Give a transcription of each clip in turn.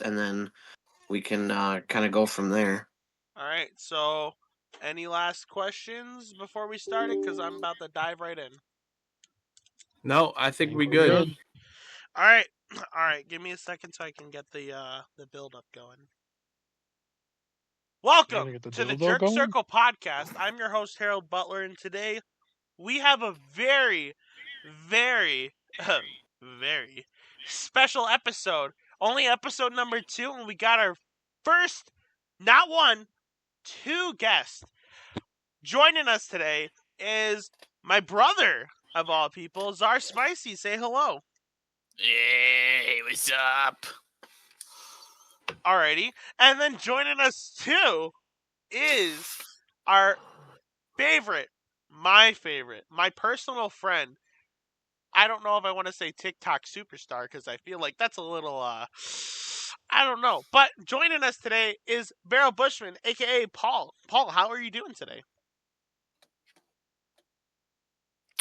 and then we can kind of go from there. All right. So, any last questions before we start it? Because I'm about to dive right in. No, I think we good. All right. All right. Give me a second so I can get the build up going. Welcome to the Jerk Circle podcast. I'm your host, Harold Butler, and today we have a very, very, very special episode. Only episode number 2, and we got our first, not one, 2 guests. Joining us today is my brother, of all people, Tsar Spicy. Say hello. Hey, what's up? Alrighty. And then joining us, too, is our my personal friend. I don't know if I want to say TikTok superstar because I feel like that's a little, I don't know. But joining us today is Barrel Bushman, a.k.a. Paul. Paul, how are you doing today?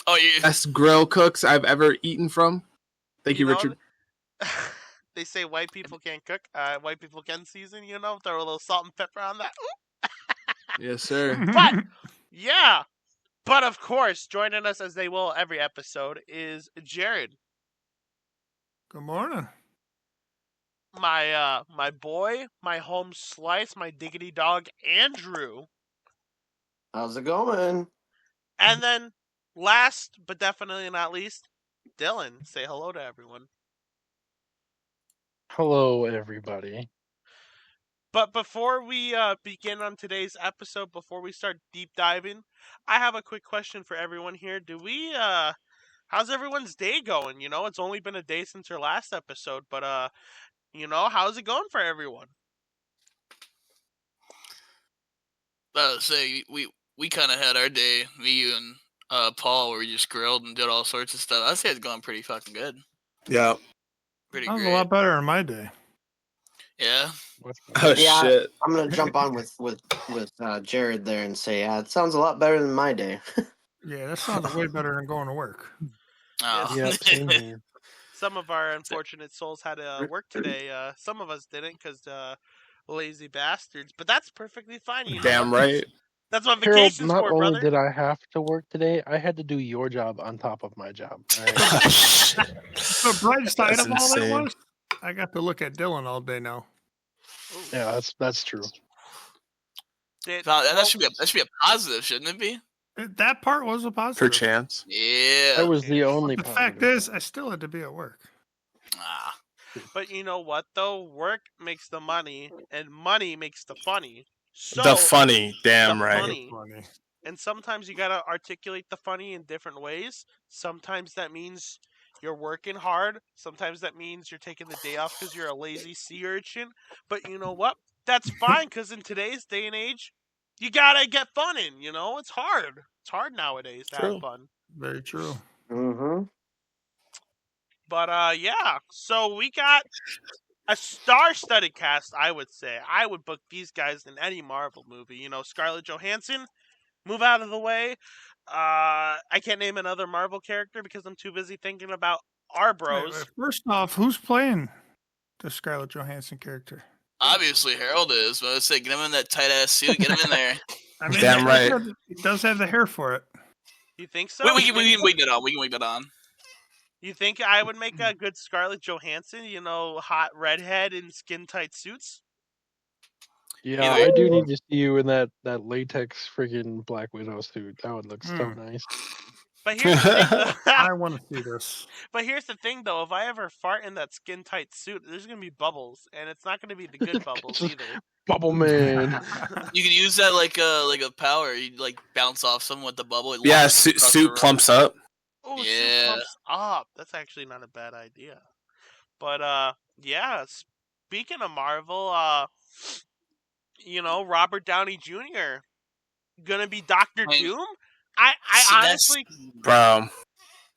Oh, you Best grill cooks I've ever eaten from. Thank you, Richard. They say white people can't cook. White people can season, throw a little salt and pepper on that. Yes, sir. But, yeah. But, of course, joining us, as they will every episode, is Jared. Good morning. My boy, my home slice, my diggity dog, Andrew. How's it going? And then, last but definitely not least, Dylan. Say hello to everyone. Hello, everybody. But before we begin on today's episode, before we start deep diving, I have a quick question for everyone here. How's everyone's day going? It's only been a day since our last episode, but how's it going for everyone? We kind of had our day. Me, you, and Paul, where we just grilled and did all sorts of stuff. I'd say it's going pretty fucking good. Yeah. Pretty That was great. a lot better in my day. Yeah. Oh, Yeah, shit. I'm gonna jump on with Jared there and say, it sounds a lot better than my day. Yeah, that sounds way better than going to work. Oh. Yeah, same here. Some of our unfortunate souls had to work today. Some of us didn't because lazy bastards. But that's perfectly fine. Damn right. That's what Harold, vacation's not for, only brother. did I have to work today, I had to do your job on top of my job. All right? The bright side That's of all that insane. was, I got to look at Dylan all day now. Yeah, that's true. That should be a positive, shouldn't it be? That part was a positive. Perchance. Yeah. That was the only The positive. fact is, I still had to be at work. Ah. But you know what, though? Work makes the money, and money makes the funny. So, The funny. Damn the right. funny. Funny. And sometimes you gotta articulate the funny in different ways. Sometimes that means you're working hard. Sometimes that means you're taking the day off because you're a lazy sea urchin. But you know what? That's fine, because in today's day and age, you gotta get fun in, It's hard. It's hard nowadays to True. have fun. Very true. Mm-hmm. But, yeah. So we got a star-studded cast, I would say. I would book these guys in any Marvel movie. Scarlett Johansson, move out of the way. I can't name another Marvel character because I'm too busy thinking about our bros. Wait, first off, who's playing the Scarlett Johansson character? Obviously, Harold is. But let's say, get him in that tight ass suit. Get him in there. I mean, Damn right. He does have the hair for it. You think so? We can wait that on. We can wait that on. You think I would make a good Scarlett Johansson? Hot redhead in skin-tight suits? Yeah, I do need to see you in that latex freaking Black Widow suit. That would look so nice. But here's the thing, though. I want to see this. But here's the thing, though. If I ever fart in that skin-tight suit, there's going to be bubbles, and it's not going to be the good bubbles Just- either. Bubble Man. You can use that like a power. You like bounce off someone with the bubble. It Yeah, launches across the suit room. plumps up. Oh, Yeah. suit pumps up. That's actually not a bad idea. But, yeah, speaking of Marvel, Robert Downey Jr. gonna be Doctor Doom? I See, honestly... Bro.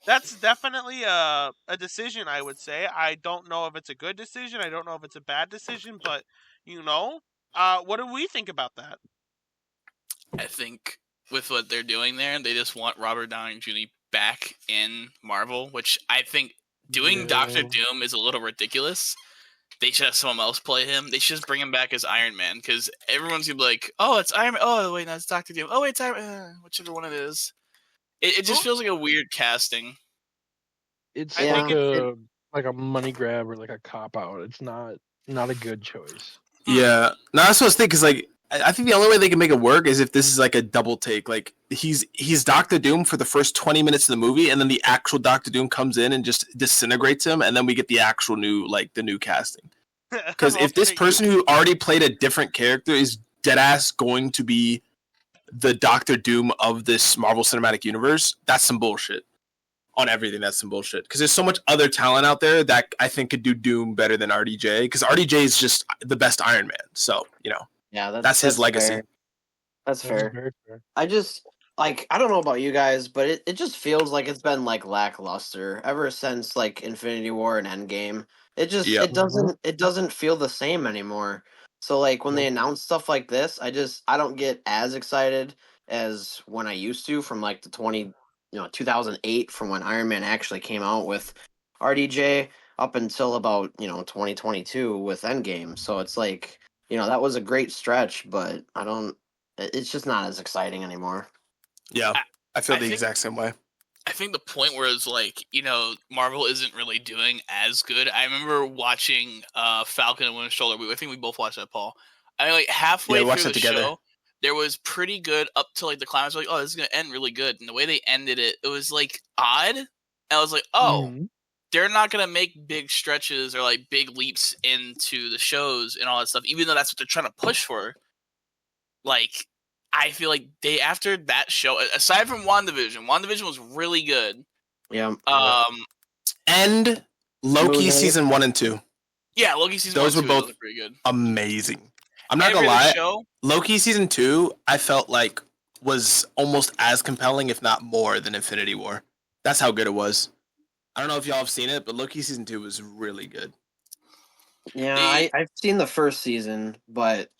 That's definitely a decision, I would say. I don't know if it's a good decision. I don't know if it's a bad decision, but, what do we think about that? I think with what they're doing there, they just want Robert Downey Jr. back in Marvel, which I think doing Yeah. Doctor Doom is a little ridiculous. they should have someone else play him. They should just bring him back as Iron Man, because everyone's gonna be like, "Oh, it's Iron Man. Oh, wait, no, it's Doctor Doom. Oh, wait, it's Iron Man." Whichever one it is. It just feels like a weird casting. It's I think like a money grab or like a cop out. It's not a good choice. Yeah, no, that's what I was thinking. Cause like, I think the only way they can make it work is if this is like a double take. Like he's Doctor Doom for the first 20 minutes of the movie, and then the actual Doctor Doom comes in and just disintegrates him, and then we get the actual new casting. Because if this person who already played a different character is deadass going to be the Doctor Doom of this Marvel Cinematic Universe, that's some bullshit. On everything, that's some bullshit. Because there's so much other talent out there that I think could do Doom better than RDJ. Because RDJ is just the best Iron Man. So, Yeah, that's his legacy. Fair. That's fair. Very fair. I just I don't know about you guys, but it just feels like it's been like lackluster ever since like Infinity War and Endgame. It just Yep. it doesn't feel the same anymore. So like when they announce stuff like this, I don't get as excited as when I used to from like the 2008 from when Iron Man actually came out with RDJ up until about 2022 with Endgame. So it's like that was a great stretch, but it's just not as exciting anymore. Yeah, I feel I the think- exact same way. I think the point where it's like, Marvel isn't really doing as good. I remember watching Falcon and Winter Soldier. I think we both watched that, Paul. I mean, like halfway we watched through it the together. show, there was pretty good up to like the climax. Like, oh, this is gonna end really good. And the way they ended it, it was like odd. And I was like, oh, they're not gonna make big stretches or like big leaps into the shows and all that stuff, even though that's what they're trying to push for. Like, I feel like after that show, aside from WandaVision was really good. Yeah. And Loki Moon Knight. season 1 and 2. Yeah, Loki season Those 1 were and 2 both was pretty good. Amazing. I'm not Every gonna other lie. show, Loki season 2, I felt like was almost as compelling, if not more, than Infinity War. That's how good it was. I don't know if y'all have seen it, but Loki season 2 was really good. Yeah, They- I've seen the first season, but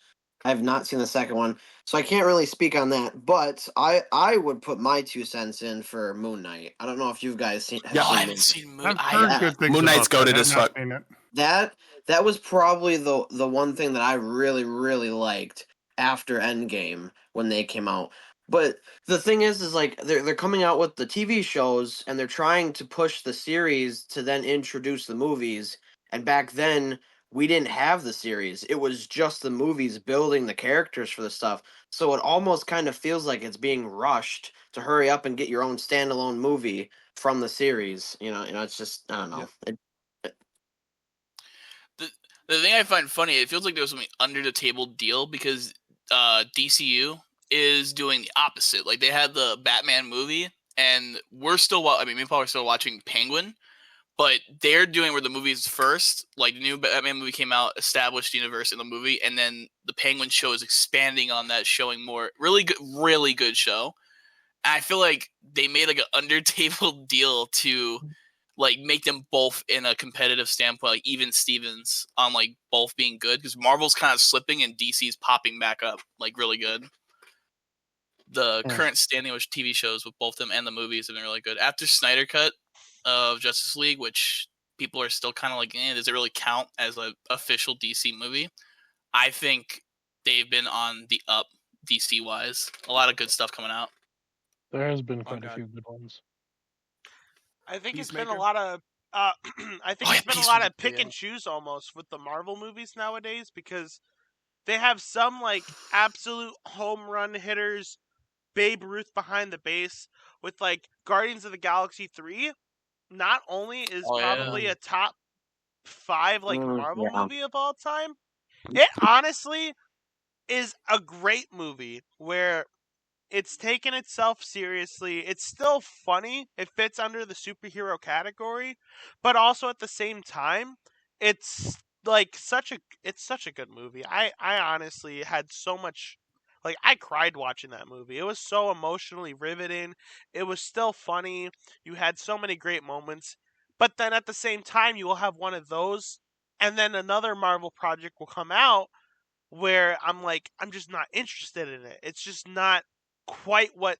I've not seen the second one, so I can't really speak on that. But I would put my 2 cents in for Moon Knight. I don't know if you guys seen. Yeah, I Moon haven't Knight. seen Moon. I've heard yeah. good things Moon Knight's about that. goated I've as not fuck. seen it. That was probably the one thing that I really really liked after Endgame when they came out. But the thing is like they're coming out with the TV shows and they're trying to push the series to then introduce the movies. And back then we didn't have the series; it was just the movies building the characters for the stuff. So it almost kind of feels like it's being rushed to hurry up and get your own standalone movie from the series. It's just I don't know. The thing I find funny, it feels like there was something under the table deal because DCU is doing the opposite. Like they had the Batman movie, and we're still. Me and Paul are still watching Penguin, but they're doing where the movie's first. Like the new Batman movie came out, established the universe in the movie, and then the Penguin show is expanding on that, showing more really good show. And I feel like they made like an under table deal to like make them both in a competitive standpoint, like even Stevens on like both being good, because Marvel's kind of slipping and DC's popping back up like really good. The current standing with TV shows with both them and the movies have been really good. After Snyder Cut of Justice League, which people are still kind of like, does it really count as an official DC movie? I think they've been on the up DC wise. A lot of good stuff coming out. There has been quite a few good ones. I think it's been Peacemaker? a lot of I think Oh, it's yeah, been a lot of Peacemaker, pick and choose almost with the Marvel movies nowadays, because they have some like absolute home run hitters, Babe Ruth behind the base, with like Guardians of the Galaxy 3. Not only is probably a top 5 like Marvel movie of all time, it honestly is a great movie where it's taken itself seriously. It's still funny. It fits under the superhero category, but also at the same time, it's like such a good movie. I honestly had so much, like I cried watching that movie. It was so emotionally riveting. It was still funny. You had so many great moments. But then at the same time, you will have one of those, and then another Marvel project will come out where I'm just not interested in it. It's just not quite what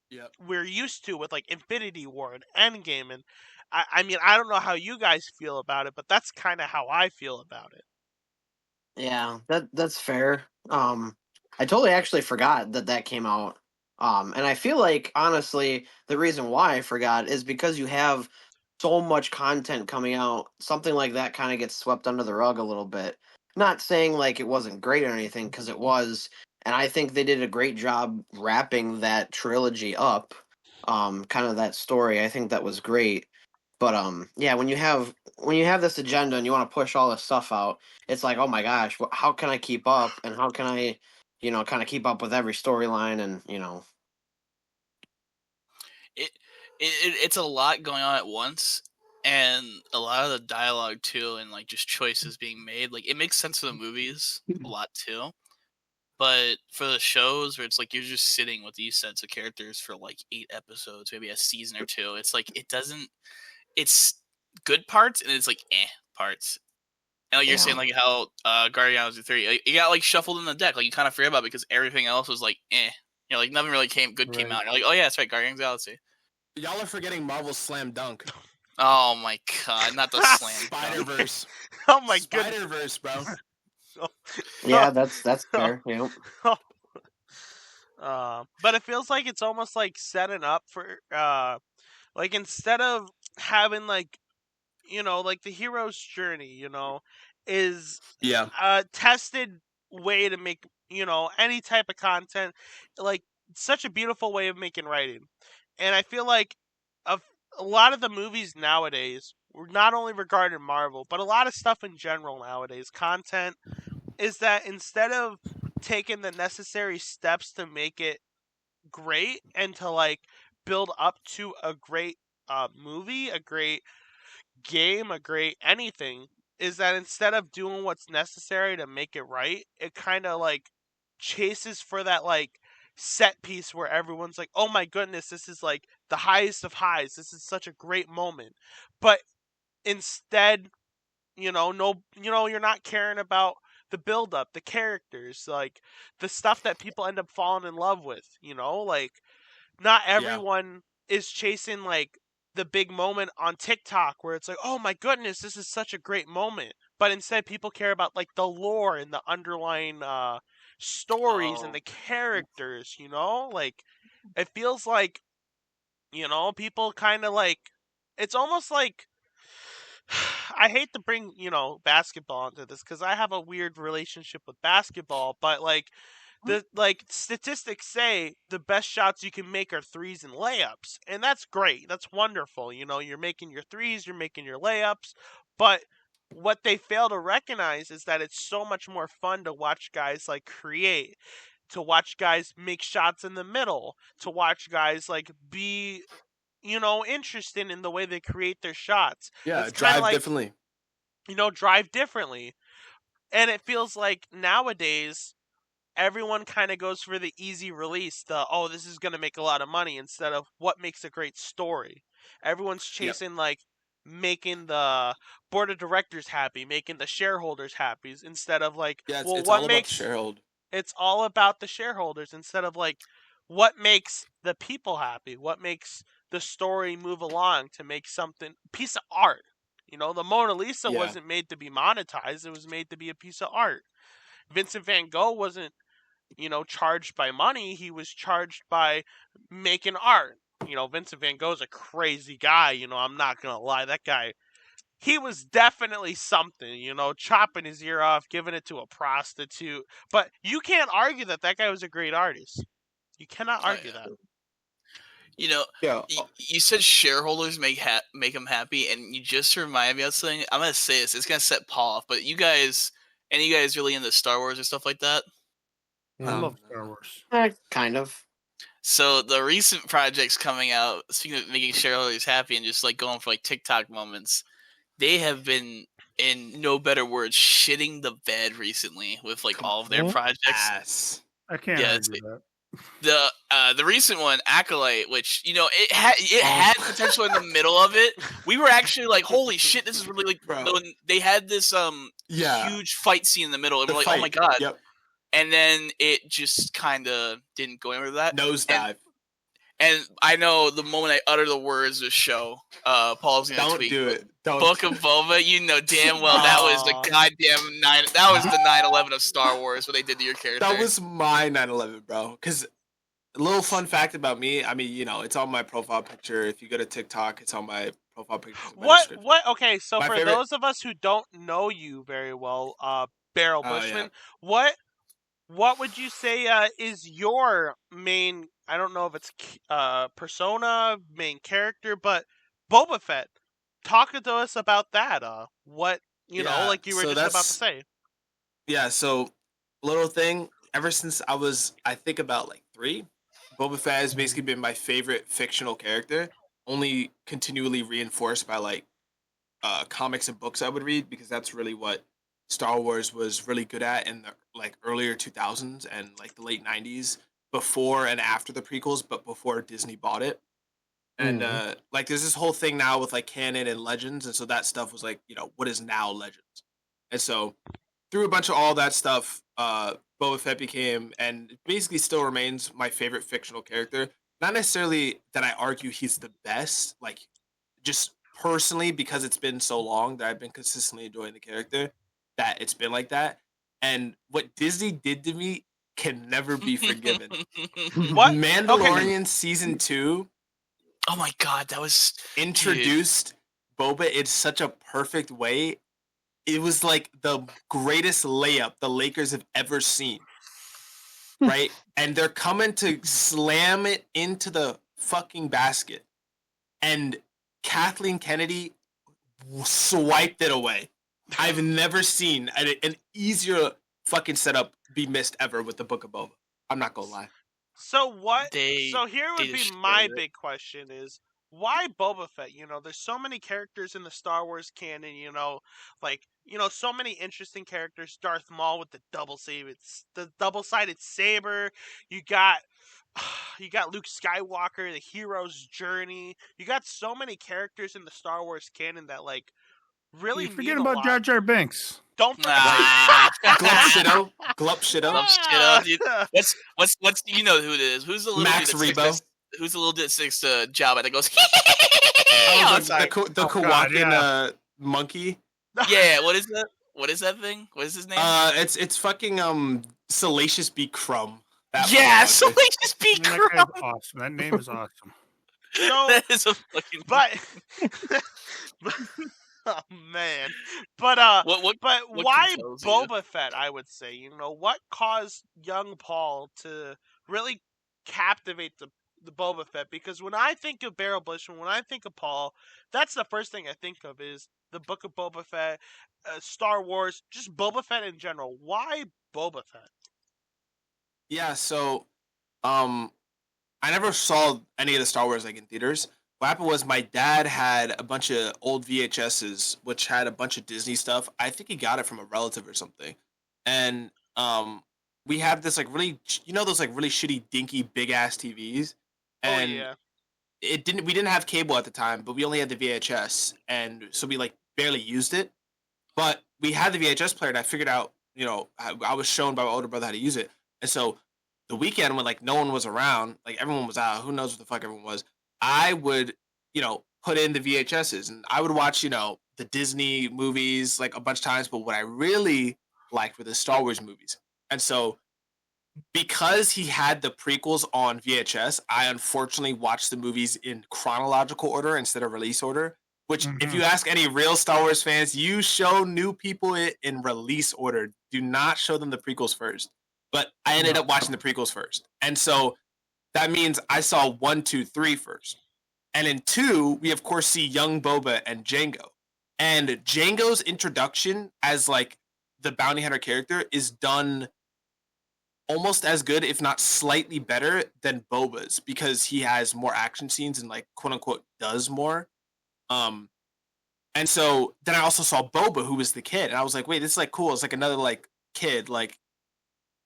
we're used to with like Infinity War and Endgame. And I mean, I don't know how you guys feel about it, but that's kind of how I feel about it. Yeah, that's fair. I totally actually forgot that came out. And I feel like honestly, the reason why I forgot is because you have so much content coming out. Something like that kind of gets swept under the rug a little bit. Not saying like it wasn't great or anything, because it was, and I think they did a great job wrapping that trilogy up. Kind of that story. I think that was great. But yeah, when you have this agenda and you want to push all this stuff out, it's like, oh my gosh, how can I keep up, and how can I, kind of keep up with every storyline, and It, it's a lot going on at once, and a lot of the dialogue too, and like just choices being made. Like it makes sense for the movies a lot too, but for the shows where it's like you're just sitting with these sets of characters for like 8 episodes, maybe a season or two, it's like it doesn't. It's good parts and it's like parts. And like you're saying, yeah, like how Guardians of the 3, like, it got like shuffled in the deck. Like you kind of forget about it because everything else was like like nothing really came Right. out. You're like, oh yeah, that's right, Guardians of the Galaxy. Y'all are forgetting Marvel's Slam Dunk. Oh my god, not the slam. Spider-Verse. Oh my goodness. Spider-Verse, bro. yeah, that's fair. Yeah, But it feels like it's almost like setting up for like instead of having like like the hero's journey, is Yeah. a tested way to make any type of content, like such a beautiful way of making writing. And I feel like a, a lot of the movies nowadays, not only regarding Marvel, but a lot of stuff in general nowadays, content, is that instead of taking the necessary steps to make it great and to like build up to a great movie, a great game, a great anything, is that instead of doing what's necessary to make it right, it kind of like chases for that like set piece where everyone's like, "Oh my goodness, this is like the highest of highs. This is such a great moment." But instead, no, you're not caring about the build up, the characters, like the stuff that people end up falling in love with, like not everyone is chasing like the big moment on TikTok where it's like, "Oh my goodness, this is such a great moment." But instead people care about like the lore and the underlying stories and the characters, Like it feels like, people kind of like it's almost like I hate to bring, basketball into this cuz I have a weird relationship with basketball, but like the like statistics say the best shots you can make are threes and layups, and that's great, that's wonderful, you're making your threes, you're making your layups, but what they fail to recognize is that it's so much more fun to watch guys like create, to watch guys make shots in the middle, to watch guys like be interested in the way they create their shots. Yeah, It's kind of drive like, differently. drive differently, and it feels like nowadays everyone kind of goes for the easy release, the oh, this is going to make a lot of money, instead of what makes a great story. Everyone's chasing like making the board of directors happy, making the shareholders happy, instead of like, Yeah, well, it's what all about the makes shareholder. it's all about the shareholders, instead of like what makes the people happy, what makes the story move along to make something piece of art. The Mona Lisa Yeah. wasn't made to be monetized, it was made to be a piece of art. Vincent van Gogh wasn't, charged by money, he was charged by making art. Vincent van Gogh's a crazy guy, I'm not gonna lie, that guy, he was definitely something, chopping his ear off, giving it to a prostitute. But you can't argue that that guy was a great artist. You cannot argue that. yeah. You said shareholders make them happy, and you just reminded me of something. I'm gonna say this. It's gonna set Paul off, but you guys really into Star Wars or stuff like that? I love Star Wars. Kind of. So the recent projects coming out, speaking of making shareholders happy and just like going for like TikTok moments, they have been, in no better words, shitting the bed recently with like all of their projects. Yes. I can't argue that. The recent one, Acolyte, which it had potential in the middle of it. We were actually like, holy shit, this is really like. When they had this huge fight scene in the middle, and we're like, oh my god. Yep. And then it just kind of didn't go anywhere with that. Nosedive. And I know the moment I utter the words of show, Paul's gonna tweet. Don't do it. Don't. Book of Boba, you know damn well that was the goddamn That was the 9/11 of Star Wars. What they did to your character. That was my 9/11, bro. Because a little fun fact about me. I mean, it's on my profile picture. If you go to TikTok, it's on my profile picture. What? Okay, so for those of us who don't know you very well, Barrel Bushman, what would you say is your main? I don't know if it's persona, main character, but Boba Fett. Talk to us about that. What like you were just about to say. Yeah. So, little thing. Ever since I think about like 3, Boba Fett has basically been my favorite fictional character. Only continually reinforced by like comics and books I would read, because that's really what Star Wars was really good at in the like earlier 2000s and like the late 90s, before and after the prequels, but before Disney bought it. And like there's this whole thing now with like canon and legends, and so that stuff was like, what is now legends. And so through a bunch of all that stuff, Boba Fett became, and basically still remains, my favorite fictional character. Not necessarily that I argue he's the best, like just personally, because it's been so long that I've been consistently enjoying the character, that it's been like that. And what Disney did to me can never be forgiven. What? Mandalorian season 2. Oh my god, that was introduced Boba in such a perfect way. It was like the greatest layup the Lakers have ever seen. Right? And they're coming to slam it into the fucking basket. And Kathleen Kennedy swiped it away. I've never seen an easier fucking setup be missed ever with the Book of Boba. I'm not gonna lie. So what? So here would be my big question: is why Boba Fett? There's so many characters in the Star Wars canon. So many interesting characters. Darth Maul with the double-sided saber. You got Luke Skywalker, the hero's journey. You got so many characters in the Star Wars canon that like really. You forget about Jar Jar Binks. Don't forget. Glup shitto. What's you know who it is? Who's the little Max Rebo? Who's the little dude that sticks to Jabba that goes? The Kowakin monkey. Yeah, what is that? What is that thing? What is his name? It's fucking Salacious B. Crumb. Salacious B. Crumb. That guy's awesome. That name is awesome. So, that is a fucking. But. Oh man, but why Boba Fett? I would say, what caused young Paul to really captivate the Boba Fett? Because when I think of Barrel Bushman, when I think of Paul, that's the first thing I think of is the Book of Boba Fett, Star Wars, just Boba Fett in general. Why Boba Fett? Yeah, so, I never saw any of the Star Wars like in theaters. What happened was my dad had a bunch of old VHSs, which had a bunch of Disney stuff. I think he got it from a relative or something. And we had this like really, those like really shitty, dinky, big ass TVs. And we didn't have cable at the time, but we only had the VHS, and so we like barely used it. But we had the VHS player, and I figured out, I was shown by my older brother how to use it. And so the weekend when like no one was around, like everyone was out, who knows what the fuck everyone was, I would, put in the VHSs, and I would watch, the Disney movies like a bunch of times. But what I really liked were the Star Wars movies. And so because he had the prequels on VHS, I unfortunately watched the movies in chronological order instead of release order, which if you ask any real Star Wars fans, you show new people it in release order. Do not show them the prequels first. But I ended up watching the prequels first. And so that means I saw 1, 2, 3 first. And in 2, we of course see young Boba and Jango. And Jango's introduction as like the bounty hunter character is done almost as good, if not slightly better, than Boba's, because he has more action scenes and like quote unquote does more. And so then I also saw Boba, who was the kid, and I was like, wait, this is like cool. It's like another like kid, like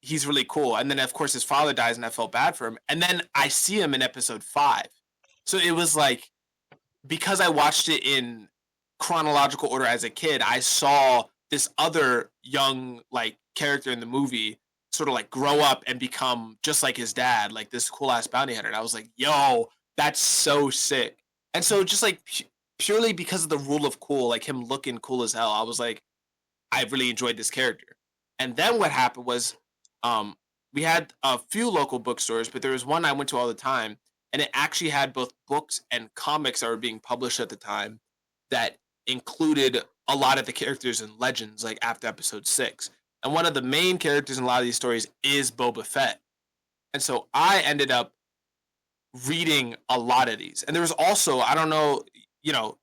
he's really cool. And then of course his father dies, and I felt bad for him. And then I see him in episode 5. So it was like, because I watched it in chronological order as a kid, I saw this other young like character in the movie sort of like grow up and become just like his dad, like this cool ass bounty hunter. And I was like, yo, that's so sick. And so just like purely because of the rule of cool, like him looking cool as hell, I was like, I really enjoyed this character. And then what happened was, we had a few local bookstores, but there was one I went to all the time, and it actually had both books and comics that were being published at the time that included a lot of the characters and legends, like after episode 6. And one of the main characters in a lot of these stories is Boba Fett. And so I ended up reading a lot of these. And there was also, I don't know,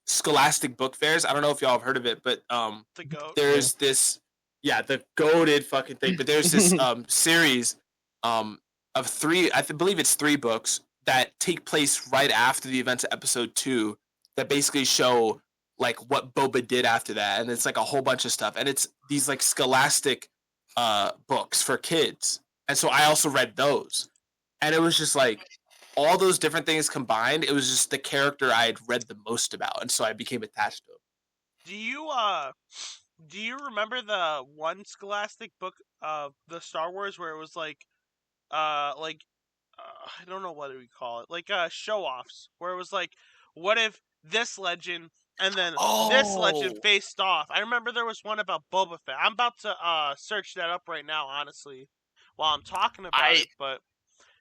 Scholastic Book Fairs. I don't know if y'all have heard of it, but The goat. there's this, the goated fucking thing. But there's this series of 3, believe it's 3 books that take place right after the events of episode 2 that basically show like what Boba did after that, and it's like a whole bunch of stuff, and it's these like Scholastic books for kids. And so I also read those, and it was just like all those different things combined. It was just the character I had read the most about, and so I became attached to him. Do you remember the one Scholastic book of the Star Wars where it was like I don't know what do we call it, like show offs, where it was like, what if this legend and then this legend faced off? I remember there was one about Boba Fett. I'm about to search that up right now, honestly, while I'm talking about it. But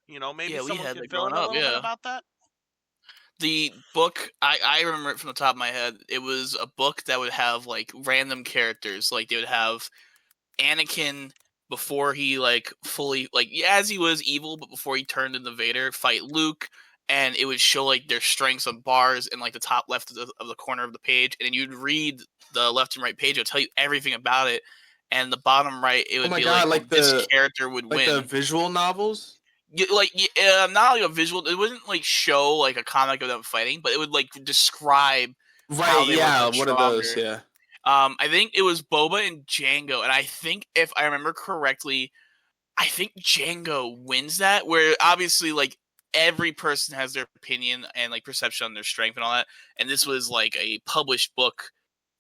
maybe someone can fill in a little bit about that. The book, I remember it from the top of my head. It was a book that would have like random characters. Like they would have Anakin before he like fully, like as he was evil, but before he turned into Vader, fight Luke, and it would show like their strengths on bars in like the top left of the corner of the page, and then you'd read the left and right page. It'll tell you everything about it, and the bottom right it would be like this character would win. The visual novels. Not like a visual. It wouldn't like show like a comic of them fighting, but it would like describe. Right. Yeah. One of those. Yeah. I think it was Boba and Jango, and I think if I remember correctly, I think Jango wins that. Where obviously like every person has their opinion and like perception on their strength and all that, and this was like a published book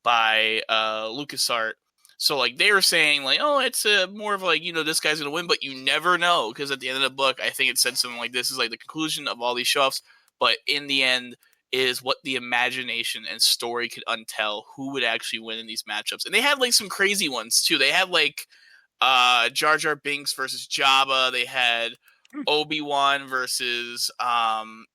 by LucasArts. So, like, they were saying, like, oh, it's more of, like, this guy's going to win, but you never know, because at the end of the book, I think it said something like, this is, like, the conclusion of all these show-offs, but in the end is what the imagination and story could untell who would actually win in these matchups. And they had, like, some crazy ones, too. They had, like, Jar Jar Binks versus Jabba. They had Obi-Wan versus Avaj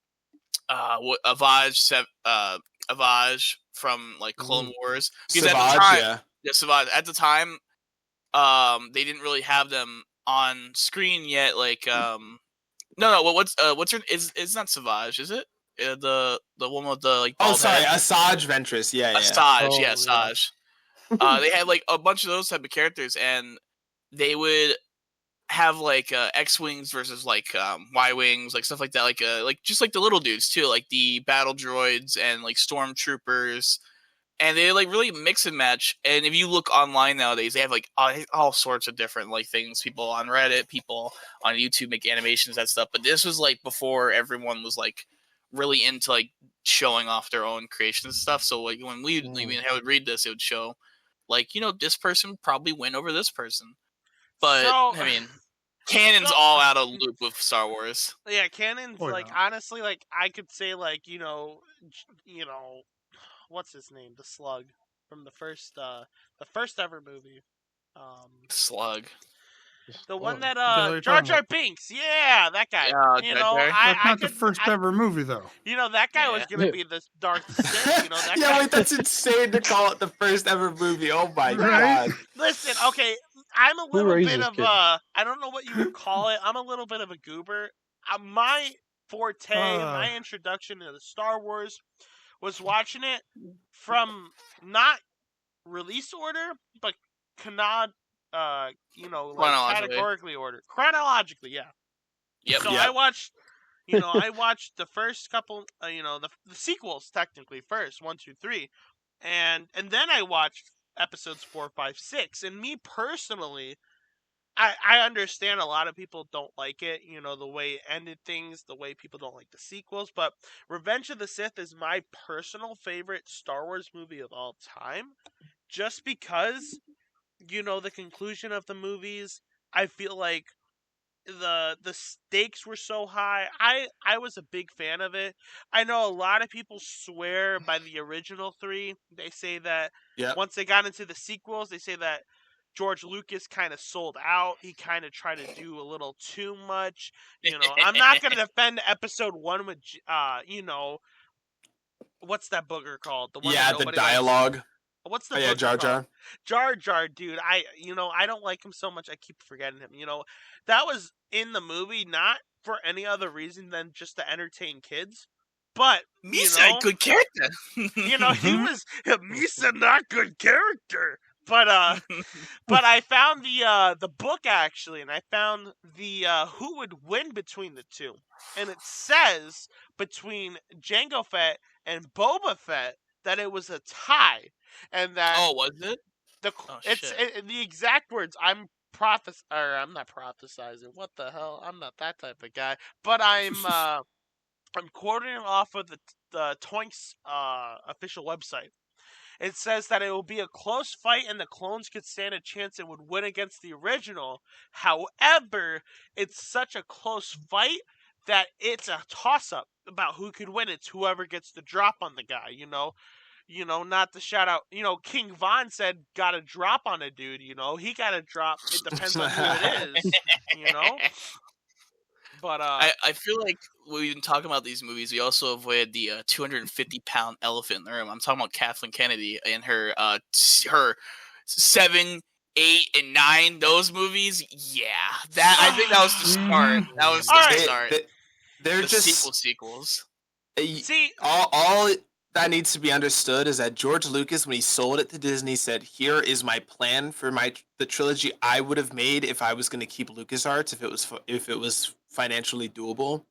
from, like, Clone Wars. Because at the time... Yeah, Savage. At the time, they didn't really have them on screen yet. Like, no. What's her? It's not Savage, is it? The one with the like. Oh, sorry, Asajj Ventress. Yeah, Asajj, yeah, Asajj. They had like a bunch of those type of characters, and they would have like X-wings versus like Y-wings, like stuff like that, like just like the little dudes too, like the battle droids and like stormtroopers. And they like really mix and match. And if you look online nowadays, they have like all sorts of different like things. People on Reddit, people on YouTube make animations, that stuff. But this was like before everyone was like really into like showing off their own creations and stuff. So like when we would read this, it would show like this person probably win over this person. But I mean, canon's all out of loop with Star Wars. Yeah, canon's honestly like I could say like what's his name? The Slug from the first ever movie. Slug. The one that Jar Jar Binks. Yeah, that guy. That's not the first ever movie though. That guy was gonna be the Darth Sith. That guy. Wait, that's insane to call it the first ever movie. Oh my god. Listen, okay, I'm a little bit of I don't know what you would call it. I'm a little bit of a goober. My forte, my introduction to the Star Wars was watching it from not release order, but categorically order. Chronologically, yeah. Yep. So I watched, I watched the first couple, the sequels technically first, 1, 2, 3, and then I watched episodes 4, 5, 6. And me personally, I understand a lot of people don't like it, the way it ended things, the way people don't like the sequels, but Revenge of the Sith is my personal favorite Star Wars movie of all time, just because, the conclusion of the movies, I feel like the stakes were so high. I was a big fan of it. I know a lot of people swear by the original 3. They say that once they got into the sequels, they say that George Lucas kind of sold out. He kind of tried to do a little too much. I'm not going to defend episode 1 with what's that booger called? The one that the nobody dialogue. likes. What's the booger Jar Jar? Jar Jar, dude. I don't like him so much. I keep forgetting him. That was in the movie, not for any other reason than just to entertain kids. But Misa, good character. He was Misa, not good character. But I found the book actually, and I found the who would win between the two, and it says between Jango Fett and Boba Fett that it was a tie, and that was it? The exact words. I'm not prophesizing. What the hell? I'm not that type of guy. But I'm quoting off of the Toinks official website. It says that it will be a close fight and the clones could stand a chance and would win against the original. However, it's such a close fight that it's a toss-up about who could win. It's whoever gets the drop on the guy, not the shout out. King Von said got a drop on a dude, he got a drop. It depends on who it is, But I feel like when we've been talking about these movies, we also avoided the 250-pound elephant in the room. I'm talking about Kathleen Kennedy and her 7, 8, and 9. Those movies, I think that was the start. That was the start. They're just sequels. See, all that needs to be understood is that George Lucas, when he sold it to Disney, said, "Here is my plan for the trilogy I would have made if I was going to keep LucasArts, if it was financially doable."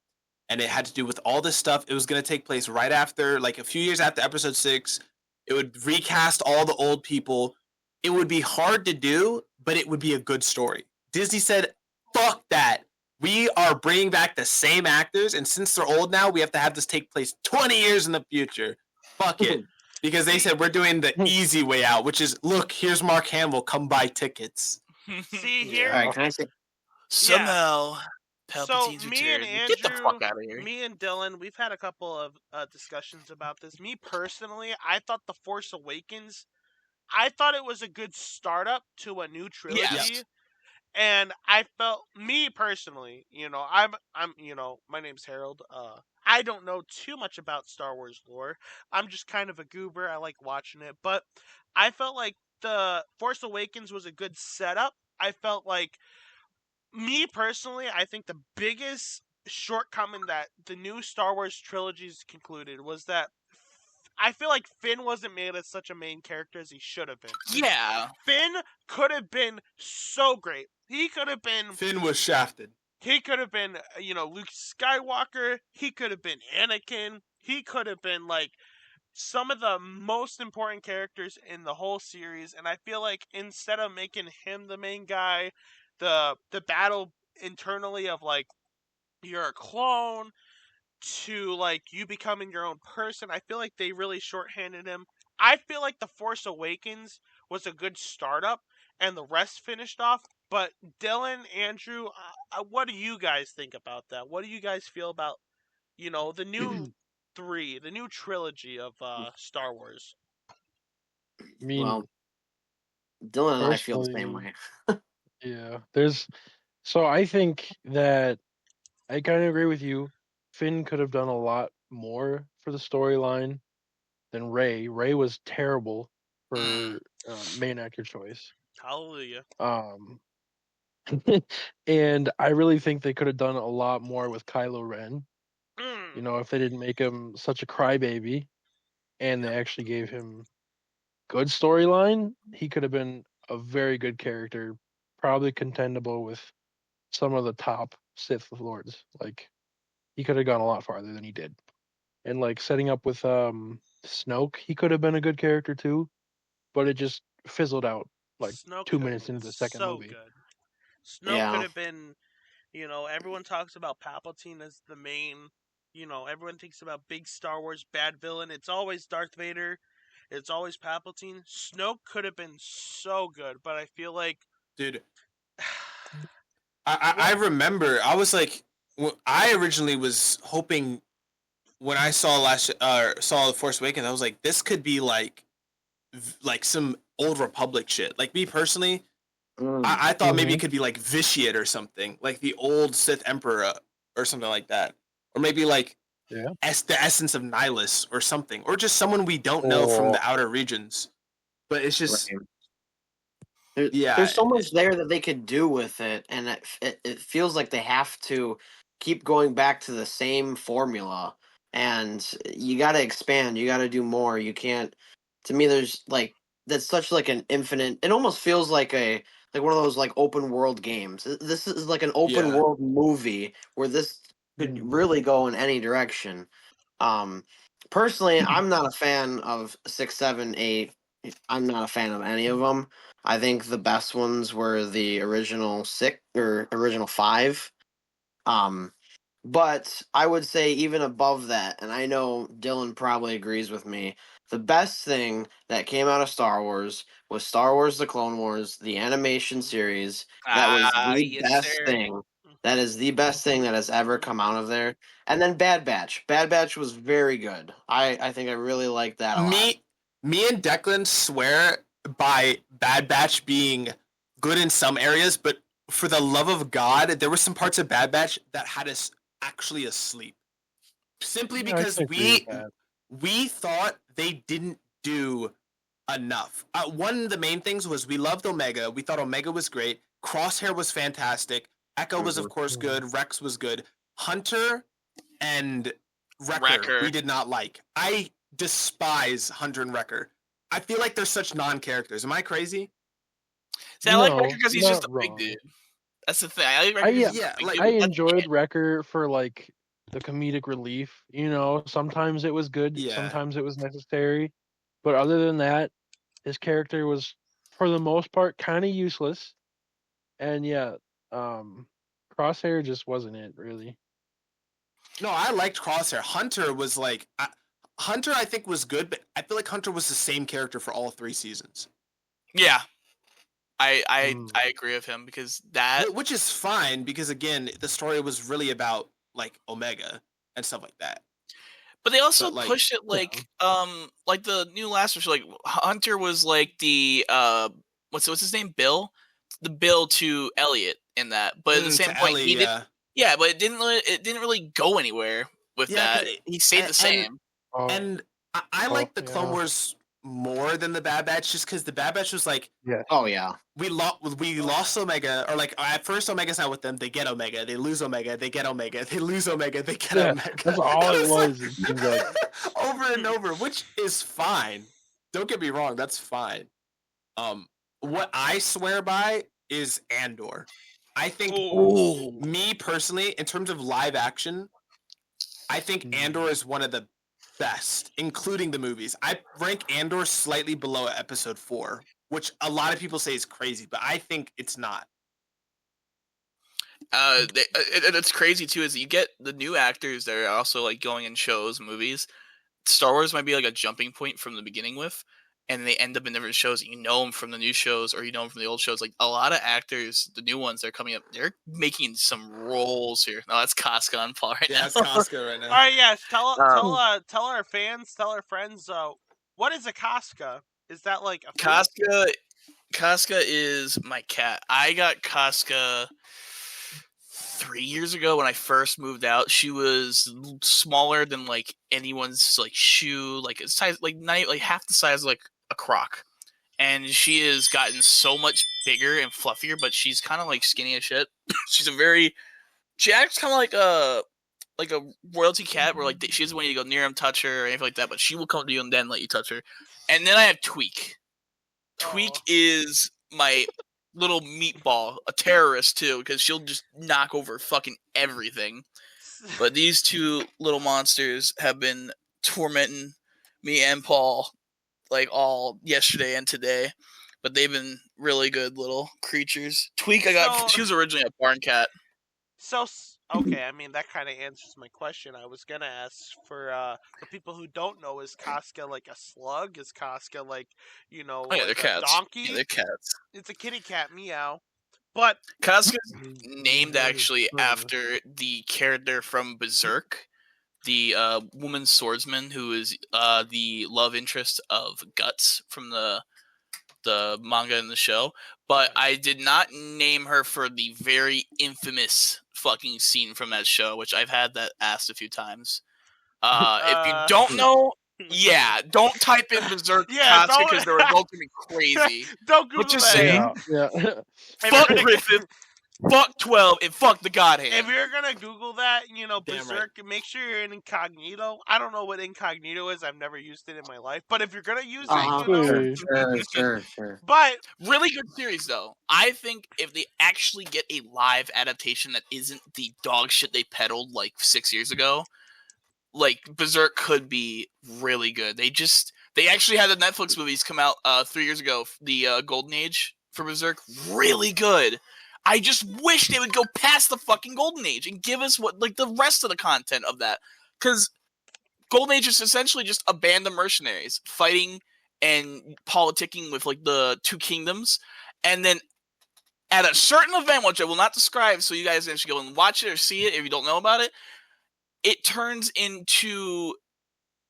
And it had to do with all this stuff. It was going to take place right after, like a few years after Episode 6. It would recast all the old people. It would be hard to do, but it would be a good story. Disney said, "Fuck that. We are bringing back the same actors, and since they're old now, we have to have this take place 20 years in the future. Fuck it." Because they said, we're doing the easy way out, which is, look, here's Mark Hamill, come buy tickets. See here? All right, can I say? Somehow, Palpatine's me and return. Andrew, Get the fuck out of here. Me and Dylan, we've had a couple of discussions about this. Me personally, I thought The Force Awakens, I thought it was a good startup to a new trilogy. Yes. And I felt, me personally, I'm my name's Harold. I don't know too much about Star Wars lore. I'm just kind of a goober. I like watching it. But I felt like The Force Awakens was a good setup. I felt like, me personally, I think the biggest shortcoming that the new Star Wars trilogies concluded was that I feel like Finn wasn't made as such a main character as he should have been. Yeah. Finn could have been so great. He could have been... Finn was shafted. He could have been, Luke Skywalker. He could have been Anakin. He could have been, some of the most important characters in the whole series. And I feel like instead of making him the main guy, the battle internally of, you're a clone to, you becoming your own person, I feel like they really shorthanded him. I feel like The Force Awakens was a good startup, and the rest finished off. But Dylan, Andrew, what do you guys think about that? What do you guys feel about, the new the new trilogy of Star Wars? I mean, Well, Dylan and I feel the same way. Yeah, so I think that I kind of agree with you. Finn could have done a lot more for the storyline than Rey. Rey was terrible for main actor choice. Hallelujah. And I really think they could have done a lot more with Kylo Ren. If they didn't make him such a crybaby and they actually gave him good storyline, he could have been a very good character, probably contendable with some of the top Sith Lords. He could have gone a lot farther than he did. And setting up with Snoke, he could have been a good character too, but it just fizzled out Snoke 2 minutes into the second movie. Good. Snoke could have been, everyone talks about Palpatine as the main, everyone thinks about big Star Wars bad villain. It's always Darth Vader. It's always Palpatine. Snoke could have been so good, but I feel like... Dude, I remember I was like, I originally was hoping when I saw saw The Force Awakens, I was like, this could be like some old Republic shit. Like me personally, I thought maybe it could be like Vitiate or something, like the old Sith Emperor or something like that, or maybe like the essence of Nihilus or something, or just someone we don't know from the outer regions. But it's just, there's so much there that they could do with it, and it feels like they have to keep going back to the same formula. And you got to expand. You got to do more. You can't. To me, there's like that's such like an infinite. It almost feels like one of those like open world games. This is like an open world movie where this could really go in any direction. Personally, I'm not a fan of 6, 7, 8. I'm not a fan of any of them. I think the best ones were the original 6 or original 5. But I would say even above that, and I know Dylan probably agrees with me, the best thing that came out of Star Wars was Star Wars The Clone Wars, the animation series. That was the best thing. That is the best thing that has ever come out of there. And then Bad Batch. Bad Batch was very good. I think I really liked that a lot. Me and Declan swear by Bad Batch being good in some areas, but for the love of God, there were some parts of Bad Batch that had us actually asleep. Simply because we thought they didn't do enough. One of the main things was we loved Omega. We thought Omega was great. Crosshair was fantastic. Echo was, of course, good. Rex was good. Hunter and Wrecker we did not like. I despise Hunter and Wrecker. I feel like they're such non-characters. Am I crazy? See, I like Wrecker because he's just a big dude. That's the thing. I like Wrecker. I enjoyed Wrecker for like the comedic relief. You know, sometimes it was good, sometimes it was necessary, but other than that, his character was, for the most part, kind of useless. And Crosshair just wasn't it, really. No, I liked Crosshair. Hunter was like, Hunter I think was good, but I feel like Hunter was the same character for all 3 seasons. Yeah. I agree with him because that, which is fine because again the story was really about like Omega and stuff like that. But they also pushed it like the new Last Wish, like Hunter was like the what's his name, Bill, the Bill to Elliot in that. But at the same point, Ellie, but it didn't really go anywhere with that. He stayed the same. And I like the Clone Wars more than the Bad Batch just because the Bad Batch was like, we lost Omega, or like at first Omega's not with them, they get Omega, they lose Omega, they get Omega, they lose Omega, they get Omega. That's all it was. Like, over and over, which is fine. Don't get me wrong, that's fine. What I swear by is Andor. I think me personally, in terms of live action, I think Andor is one of the best, including the movies. I rank Andor slightly below episode 4, which a lot of people say is crazy, but I think it's not. It's crazy too, is you get the new actors that are also like going in shows, movies. Star Wars might be like a jumping point from the beginning with, and they end up in different shows. You know them from the new shows, or you know them from the old shows. Like a lot of actors, the new ones that are coming up, they're making some roles here. No, that's Casca on Paul right now. Yeah, it's Casca right now. All right, yeah. Tell our fans, tell our friends. What is a Casca? Is that like a Casca? Casca is my cat. I got Casca 3 years ago when I first moved out. She was smaller than like anyone's like shoe, like size, like not like half the size of like a croc. And she has gotten so much bigger and fluffier, but she's kind of like skinny as shit. She acts kind of like a royalty cat, where like she doesn't want you to go near him, touch her, or anything like that. But she will come to you and then let you touch her. And then I have Tweak. Tweak is my little meatball, a terrorist too, because she'll just knock over fucking everything. But these two little monsters have been tormenting me and Paul like all yesterday and today. But they've been really good little creatures. Tweak, she was originally a barn cat. So okay, I mean that kind of answers my question. I was gonna ask for people who don't know: is Casca like a slug? Is Casca like they're cats. donkey? Yeah, they're cats. It's a kitty cat, meow. But Kasuga's named actually after the character from Berserk, the woman swordsman who is the love interest of Guts from the manga and the show. But I did not name her for the very infamous fucking scene from that show, which I've had that asked a few times. If you don't know, don't type in Berserk Kasuga because the results are gonna be crazy. Don't Google but just that. saying, fuck Griffith, fuck 12, and fuck the God Hand. If you're gonna Google that, Berserk, make sure you're in incognito. I don't know what incognito is. I've never used it in my life. But if you're gonna use it, Sure. But really good series, though. I think if they actually get a live adaptation that isn't the dog shit they peddled like 6 years ago, like Berserk could be really good. They actually had the Netflix movies come out 3 years ago. The Golden Age for Berserk, really good. I just wish they would go past the fucking Golden Age and give us the rest of the content of that. Because Golden Age is essentially just a band of mercenaries fighting and politicking with the two kingdoms. And then at a certain event, which I will not describe, so you guys can actually go and watch it or see it if you don't know about it, it turns into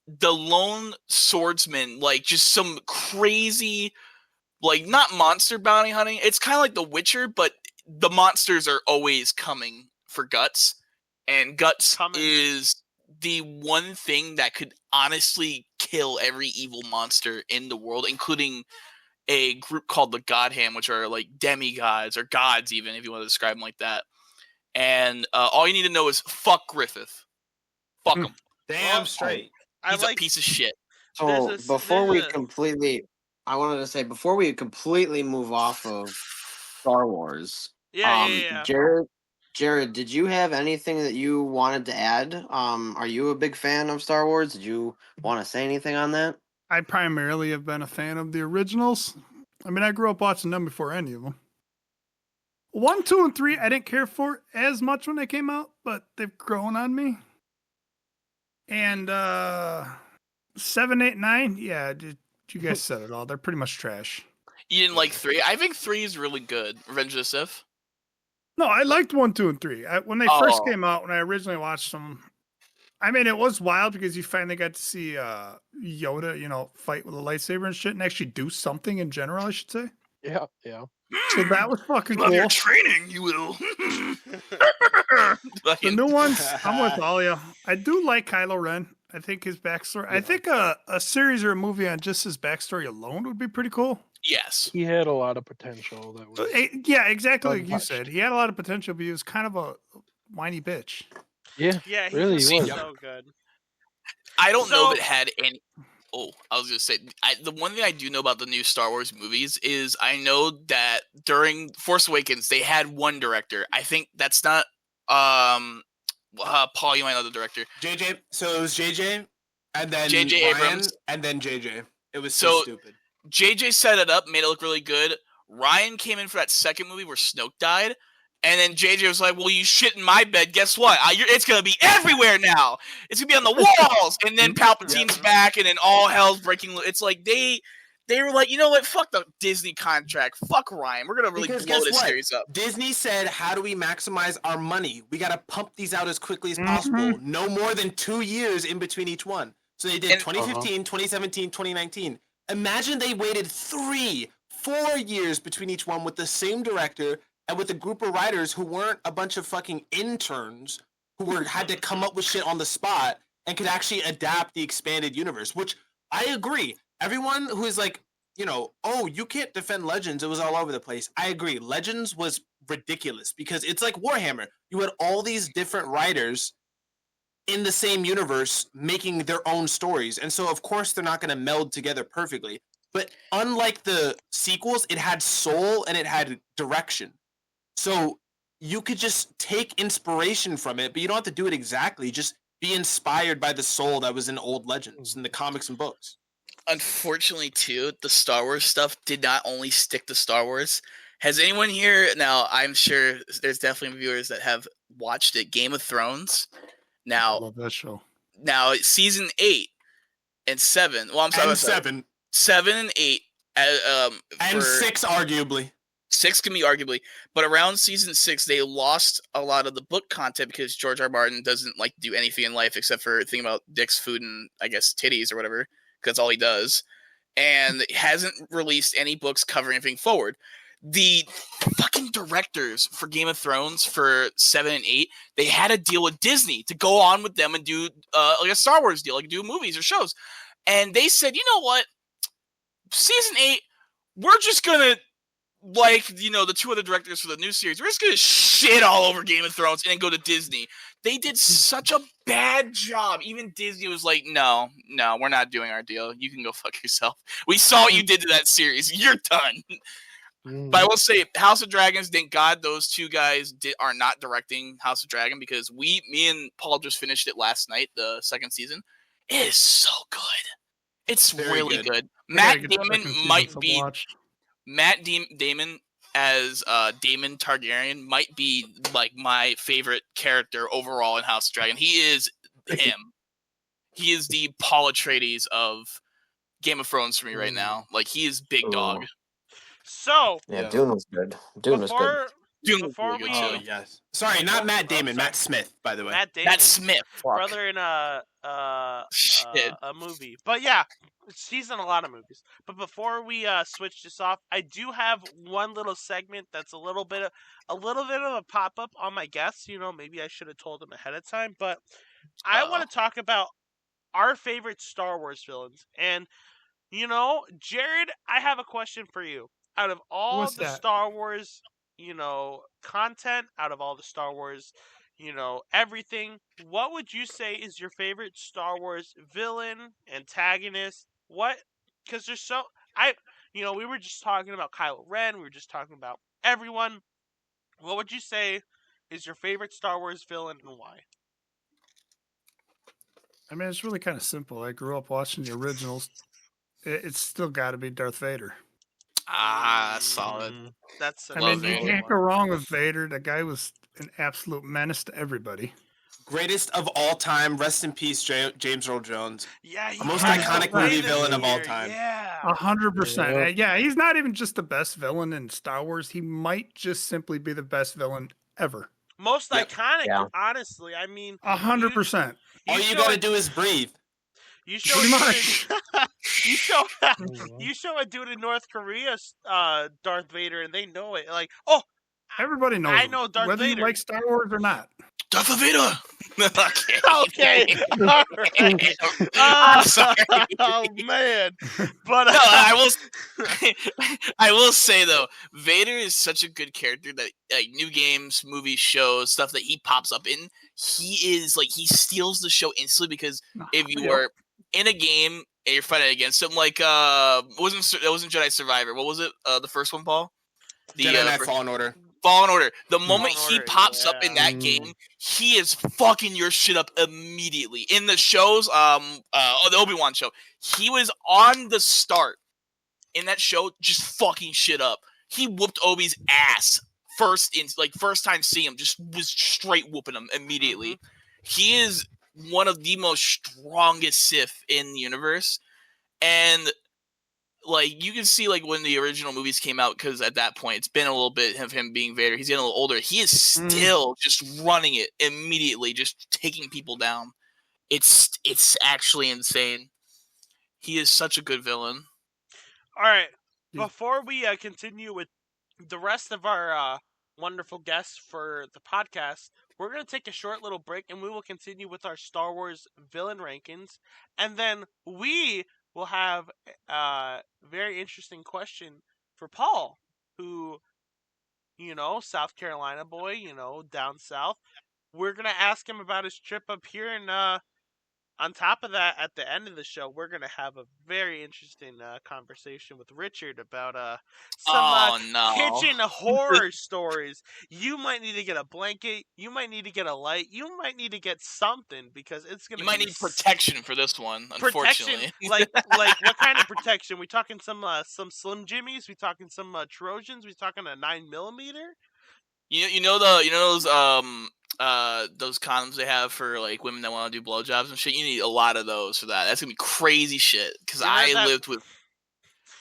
the lone swordsman, just some crazy, not monster bounty hunting. It's kind of like The Witcher, but the monsters are always coming for Guts, and Guts is the one thing that could honestly kill every evil monster in the world, including a group called the God Hand, which are demigods or gods, even if you want to describe them like that. And all you need to know is fuck Griffith. Fuck him. Damn straight. He's a piece of shit. So before we completely move off of Star Wars, Jared, did you have anything that you wanted to add? Are you a big fan of Star Wars? Did you want to say anything on that? I primarily have been a fan of the originals. I mean, I grew up watching them before any of them. 1, 2, and 3, I didn't care for as much when they came out, but they've grown on me. And 7, 8, 9, yeah, you guys said it all. They're pretty much trash. You didn't like 3? I think 3 is really good. Revenge of the Sith. No, I liked 1, 2, and 3. When they first came out, when I originally watched them, I mean, it was wild because you finally got to see Yoda, fight with a lightsaber and shit, and actually do something in general, I should say. Yeah. So that was fucking Love cool. your training, you will. The new ones, I'm with all you. I do like Kylo Ren. I think his backstory. Yeah. I think a series or a movie on just his backstory alone would be pretty cool. Yes, he had a lot of potential. That was exactly like you said. He had a lot of potential, but he was kind of a whiny bitch. Yeah, he really was was. so good. I don't know if it had any. Oh, I was gonna say the one thing I do know about the new Star Wars movies is I know that during Force Awakens they had one director. I think that's not Paul. You might know the director. JJ. So it was JJ, and then JJ Ryan, Abrams, and then JJ. It was so stupid. JJ set it up, made it look really good. Ryan came in for that second movie where Snoke died. And then JJ was like, well, you shit in my bed. Guess what? It's going to be everywhere now. It's going to be on the walls. And then Palpatine's back, and then all hell's breaking loose. It's like they were like, you know what? Fuck the Disney contract. Fuck Ryan. We're going to really blow this series up. Disney said, how do we maximize our money? We got to pump these out as quickly as possible. No more than 2 years in between each one. So they did 2015, 2017, 2019. Imagine they waited 3-4 years between each one with the same director and with a group of writers who weren't a bunch of fucking interns who had to come up with shit on the spot and could actually adapt the expanded universe, which I agree. Everyone who is like, oh, you can't defend Legends. It was all over the place. I agree. Legends was ridiculous because it's like Warhammer. You had all these different writers in the same universe making their own stories. And so, of course, they're not going to meld together perfectly. But unlike the sequels, it had soul and it had direction. So you could just take inspiration from it, but you don't have to do it exactly. Just be inspired by the soul that was in old Legends in the comics and books. Unfortunately, too, the Star Wars stuff did not only stick to Star Wars. Has anyone here, now I'm sure there's definitely viewers that have watched it, Game of Thrones. Now, I love that show. Now, season 8 and 7. Well, I'm sorry. And 7. 7 and 8. And 6, arguably. 6 can be arguably, but around season 6, they lost a lot of the book content because George R. R. Martin doesn't like to do anything in life except for think about dicks, food, and I guess titties or whatever, because that's all he does. And hasn't released any books covering anything forward. The fucking directors for Game of Thrones for 7 and 8, they had a deal with Disney to go on with them and do like a Star Wars deal, like do movies or shows. And they said, you know what? Season 8, we're just gonna, like, the 2 other directors for the new series, we're just gonna shit all over Game of Thrones and then go to Disney. They did such a bad job. Even Disney was like, no, we're not doing our deal. You can go fuck yourself. We saw what you did to that series. You're done. But I will say, House of Dragons, thank God those 2 guys are not directing House of Dragon, because me and Paul just finished it last night, the 2nd season. It is so good. It's very really good. Matt Damon might be... Damon as Daemon Targaryen might be like my favorite character overall in House of Dragon. He is him. He is the Paul Atreides of Game of Thrones for me right now. Like, he is big dog. So yeah, Dune was good. Dune was good. Before we, yes. Sorry, not Matt Damon. Matt Smith, by the way. Matt Smith, brother in a movie. But yeah, he's in a lot of movies. But before we switch this off, I do have one little segment that's a little bit of a pop up on my guests. Maybe I should have told them ahead of time. But I want to talk about our favorite Star Wars villains. And Jared, I have a question for you. Out of all Star Wars, content, out of all the Star Wars, everything, what would you say is your favorite Star Wars villain, antagonist? What? Because there's we were just talking about Kylo Ren, we were just talking about everyone. What would you say is your favorite Star Wars villain and why? I mean, it's really kind of simple. I grew up watching the originals. It's still got to be Darth Vader. Solid. You can't go wrong with Vader. The guy was an absolute menace to everybody. Greatest of all time. Rest in peace, James Earl Jones. Yeah, most iconic movie villain of all time. Yeah, 100%. Yeah, he's not even just the best villain in Star Wars. He might just simply be the best villain ever. Most iconic, honestly. I mean, 100%. All you gotta do is breathe. You show a dude in North Korea, Darth Vader, and they know it. Like, everybody knows. I know Darth whether Vader. You like Star Wars or not. Darth Vader. Okay. All right. I'm sorry. Oh man. But no, I will say though, Vader is such a good character that like new games, movies, shows, stuff that he pops up in, he steals the show instantly because if you were in a game and you're fighting against him, like that wasn't Jedi Survivor. What was it? The first one, Paul? Jedi Knight Fallen Order. Fallen Order. The moment he pops up in that game, he is fucking your shit up immediately. In the shows, the Obi-Wan show, he was on the start in that show, just fucking shit up. He whooped Obi's ass first time seeing him, just was straight whooping him immediately. He is one of the most strongest Sith in the universe, and like you can see, like when the original movies came out, because at that point it's been a little bit of him being Vader. He's getting a little older. He is still just running it immediately, just taking people down. It's actually insane. He is such a good villain. All right, before we continue with the rest of our wonderful guests for the podcast, we're going to take a short little break, and we will continue with our Star Wars villain rankings, and then we will have a very interesting question for Paul, who, South Carolina boy, down south. We're going to ask him about his trip up here, and on top of that, at the end of the show, we're going to have a very interesting conversation with Richard about some kitchen horror stories. You might need to get a blanket. You might need to get a light. You might need to get something because it's going to. You might need protection for this one. Unfortunately, like what kind of protection? We talking some Slim Jimmies? We talking some Trojans? We talking a 9mm? You know those condoms they have for like women that want to do blowjobs and shit. You need a lot of those for that. That's gonna be crazy shit. Because I lived with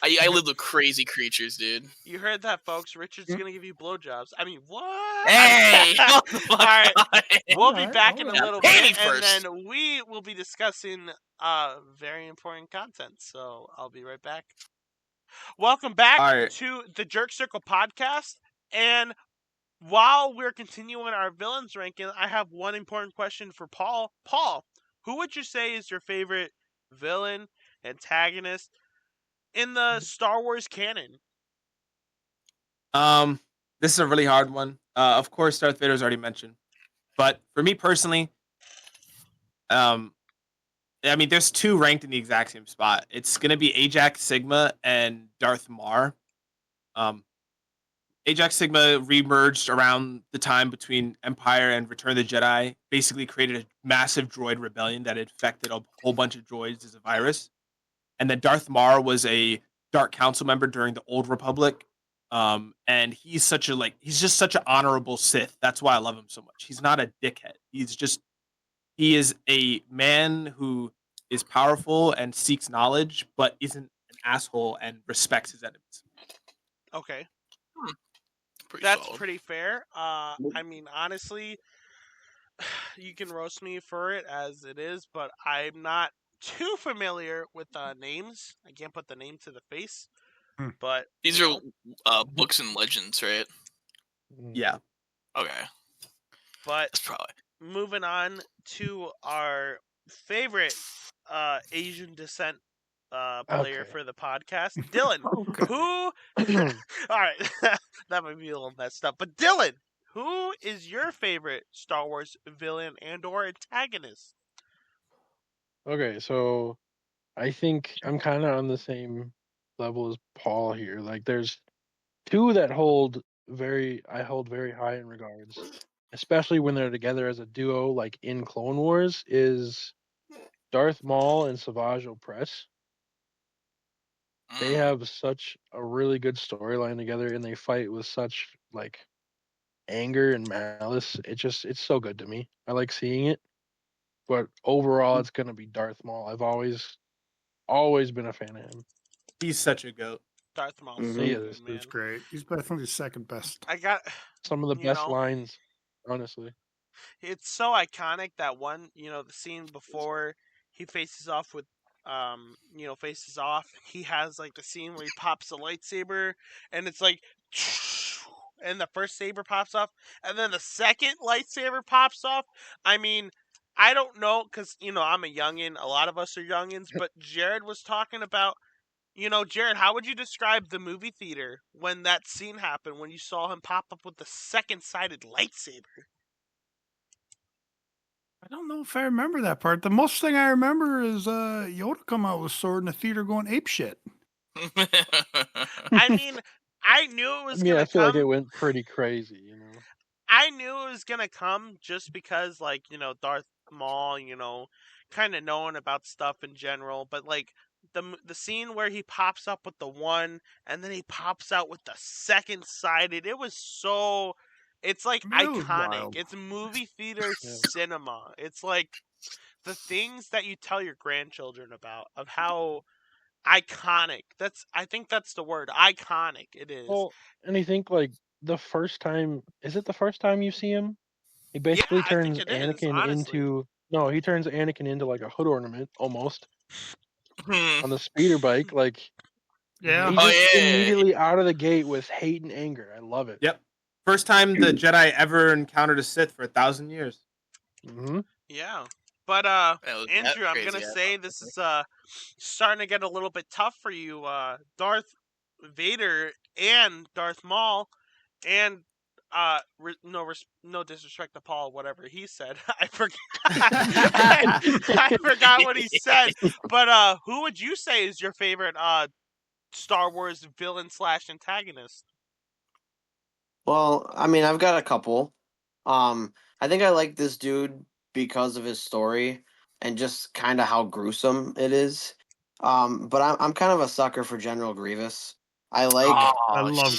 I live with crazy creatures, dude. You heard that, folks. Richard's gonna give you blowjobs. I mean, what? Hey! What the fuck? All right. We'll be Alright, back in a alright. little Pay me bit, and first. then we will be discussing very important content. So I'll be right back. Welcome back All right. to the Jerk Circle podcast. And while we're continuing our villains ranking, I have one important question for Paul. Paul, who would you say is your favorite villain, antagonist in the Star Wars canon? This is a really hard one. Of course, Darth Vader's already mentioned, but for me personally, I mean, there's two ranked in the exact same spot. It's gonna be Ajax Sigma and Darth Maul. Um, Ajax Sigma remerged around the time between Empire and Return of the Jedi, basically created a massive droid rebellion that infected a whole bunch of droids as a virus. And then Darth Maul was a Dark Council member during the Old Republic. And he's just such an honorable Sith. That's why I love him so much. He's not a dickhead. He is a man who is powerful and seeks knowledge, but isn't an asshole and respects his enemies. Okay. That's pretty fair. I mean, honestly, you can roast me for it as it is, but I'm not too familiar with names. I can't put the name to the face. But these are books and legends, right? Yeah. Okay. But that's probably moving on to our favorite Asian descent player for the podcast, Dylan. Who? All right, that might be a little messed up. But Dylan, who is your favorite Star Wars villain and/or antagonist? Okay, so I think I'm kind of on the same level as Paul here. Like, there's two that I hold very high in regards, especially when they're together as a duo, like in Clone Wars, is Darth Maul and Savage Opress. They have such a really good storyline together, and they fight with such like anger and malice. It's so good to me. I like seeing it. But overall, it's gonna be Darth Maul. I've always been a fan of him. He's such a goat. Darth Maul, He is. man. He's great. He's definitely second best. I got some of the best lines, honestly. It's so iconic, that one, the scene before he faces off with he has like the scene where he pops a lightsaber and it's like and the first saber pops off and then the second lightsaber pops off. I mean, I don't know, because I'm a youngin, a lot of us are youngins, but Jared was talking about, Jared, how would you describe the movie theater when that scene happened, when you saw him pop up with the second-sided lightsaber? I don't know if I remember that part. The most thing I remember is Yoda come out with sword in the theater going ape shit. I mean, I knew it was gonna come. I feel like it went pretty crazy, I knew it was gonna come just because, like, Darth Maul, kind of knowing about stuff in general, but like the scene where he pops up with the one and then he pops out with the second sided, it was so. It's like iconic. It's movie theater cinema. It's like the things that you tell your grandchildren about, of how iconic. I think that's the word. Iconic it is. Well, and I think like the first time you see him, he basically turns Anakin into he turns Anakin into like a hood ornament almost on the speeder bike. Like, he's immediately out of the gate with hate and anger. I love it. Yep. First time the Jedi ever encountered a Sith for 1,000 years. Mm-hmm. Yeah. But Andrew, I'm gonna say this is starting to get a little bit tough for you. Darth Vader and Darth Maul, and no disrespect to Paul, whatever he said. I forgot. I forgot what he said. But who would you say is your favorite Star Wars villain / antagonist? Well, I mean, I've got a couple. I think I like this dude because of his story and just kind of how gruesome it is. But I'm kind of a sucker for General Grievous. I love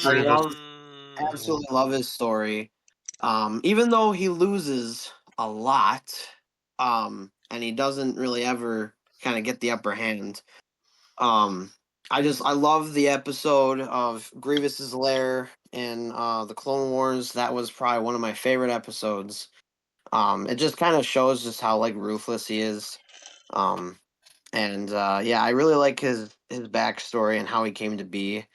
Grievous. Absolutely love his story. Even though he loses a lot, and he doesn't really ever kind of get the upper hand. I love the episode of Grievous's lair in the Clone Wars. That was probably one of my favorite episodes. It just kind of shows just how like ruthless he is. And yeah, I really like his backstory and how he came to be.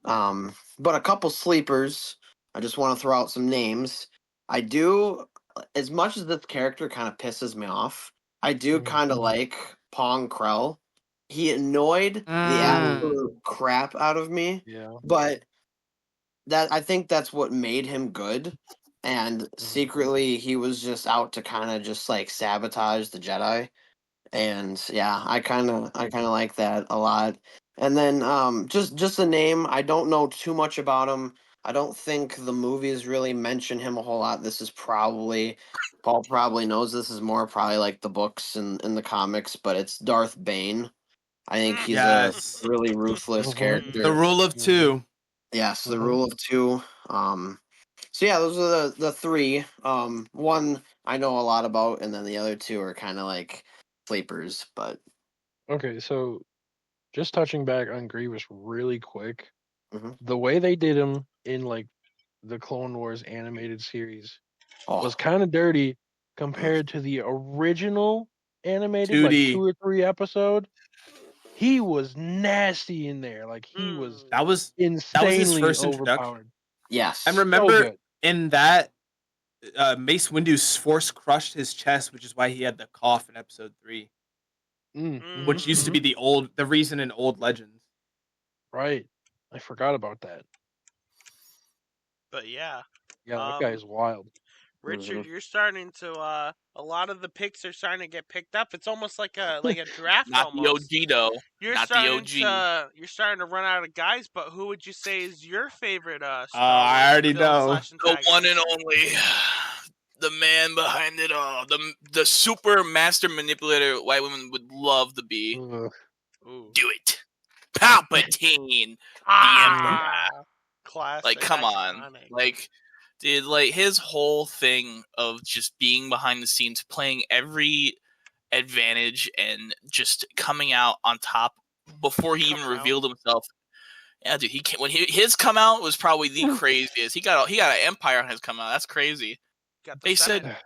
But a couple sleepers. I just want to throw out some names. I do, as much as this character kind of pisses me off, I do kind of like Pong Krell. He annoyed the absolute crap out of me. Yeah. But I think that's what made him good. And secretly, he was just out to kind of just like sabotage the Jedi. And yeah, I kind of like that a lot. And then just a name, I don't know too much about him. I don't think the movies really mention him a whole lot. This is probably Paul probably knows this is more probably like the books and the comics, but it's Darth Bane. I think he's Yes. a really ruthless character. The rule of two. Yes, the rule of two. So yeah, those are the three. One I know a lot about, and then the other two are kind of like sleepers. But Okay, so just touching back on Grievous really quick, Mhm. the way they did him in like the Clone Wars animated series was kind of dirty compared to the original animated, like 2 or 3 episode. He was nasty in there. Like he was That was insanely his first overpowered. introduction. Yes. And remember in that Mace Windu's force crushed his chest, which is why he had the cough in episode 3. Which used to be the reason in old legends. Right. I forgot about that. But yeah. Yeah, that guy is wild. Richard, you're starting to a lot of the picks are starting to get picked up. It's almost like a draft. Not almost. the OG though. You're Not starting the OG. You're starting to run out of guys, but who would you say is your favorite I already know. The one and only. The man behind it all. The super master manipulator white women would love to be. Ooh. Do it. Palpatine. The Emperor. Classic. Like, come on. Like, dude, like, his whole thing of just being behind the scenes, playing every advantage and just coming out on top before he even revealed himself. Yeah, dude, his come out was probably the craziest. He got an empire on his come out. That's crazy. They said,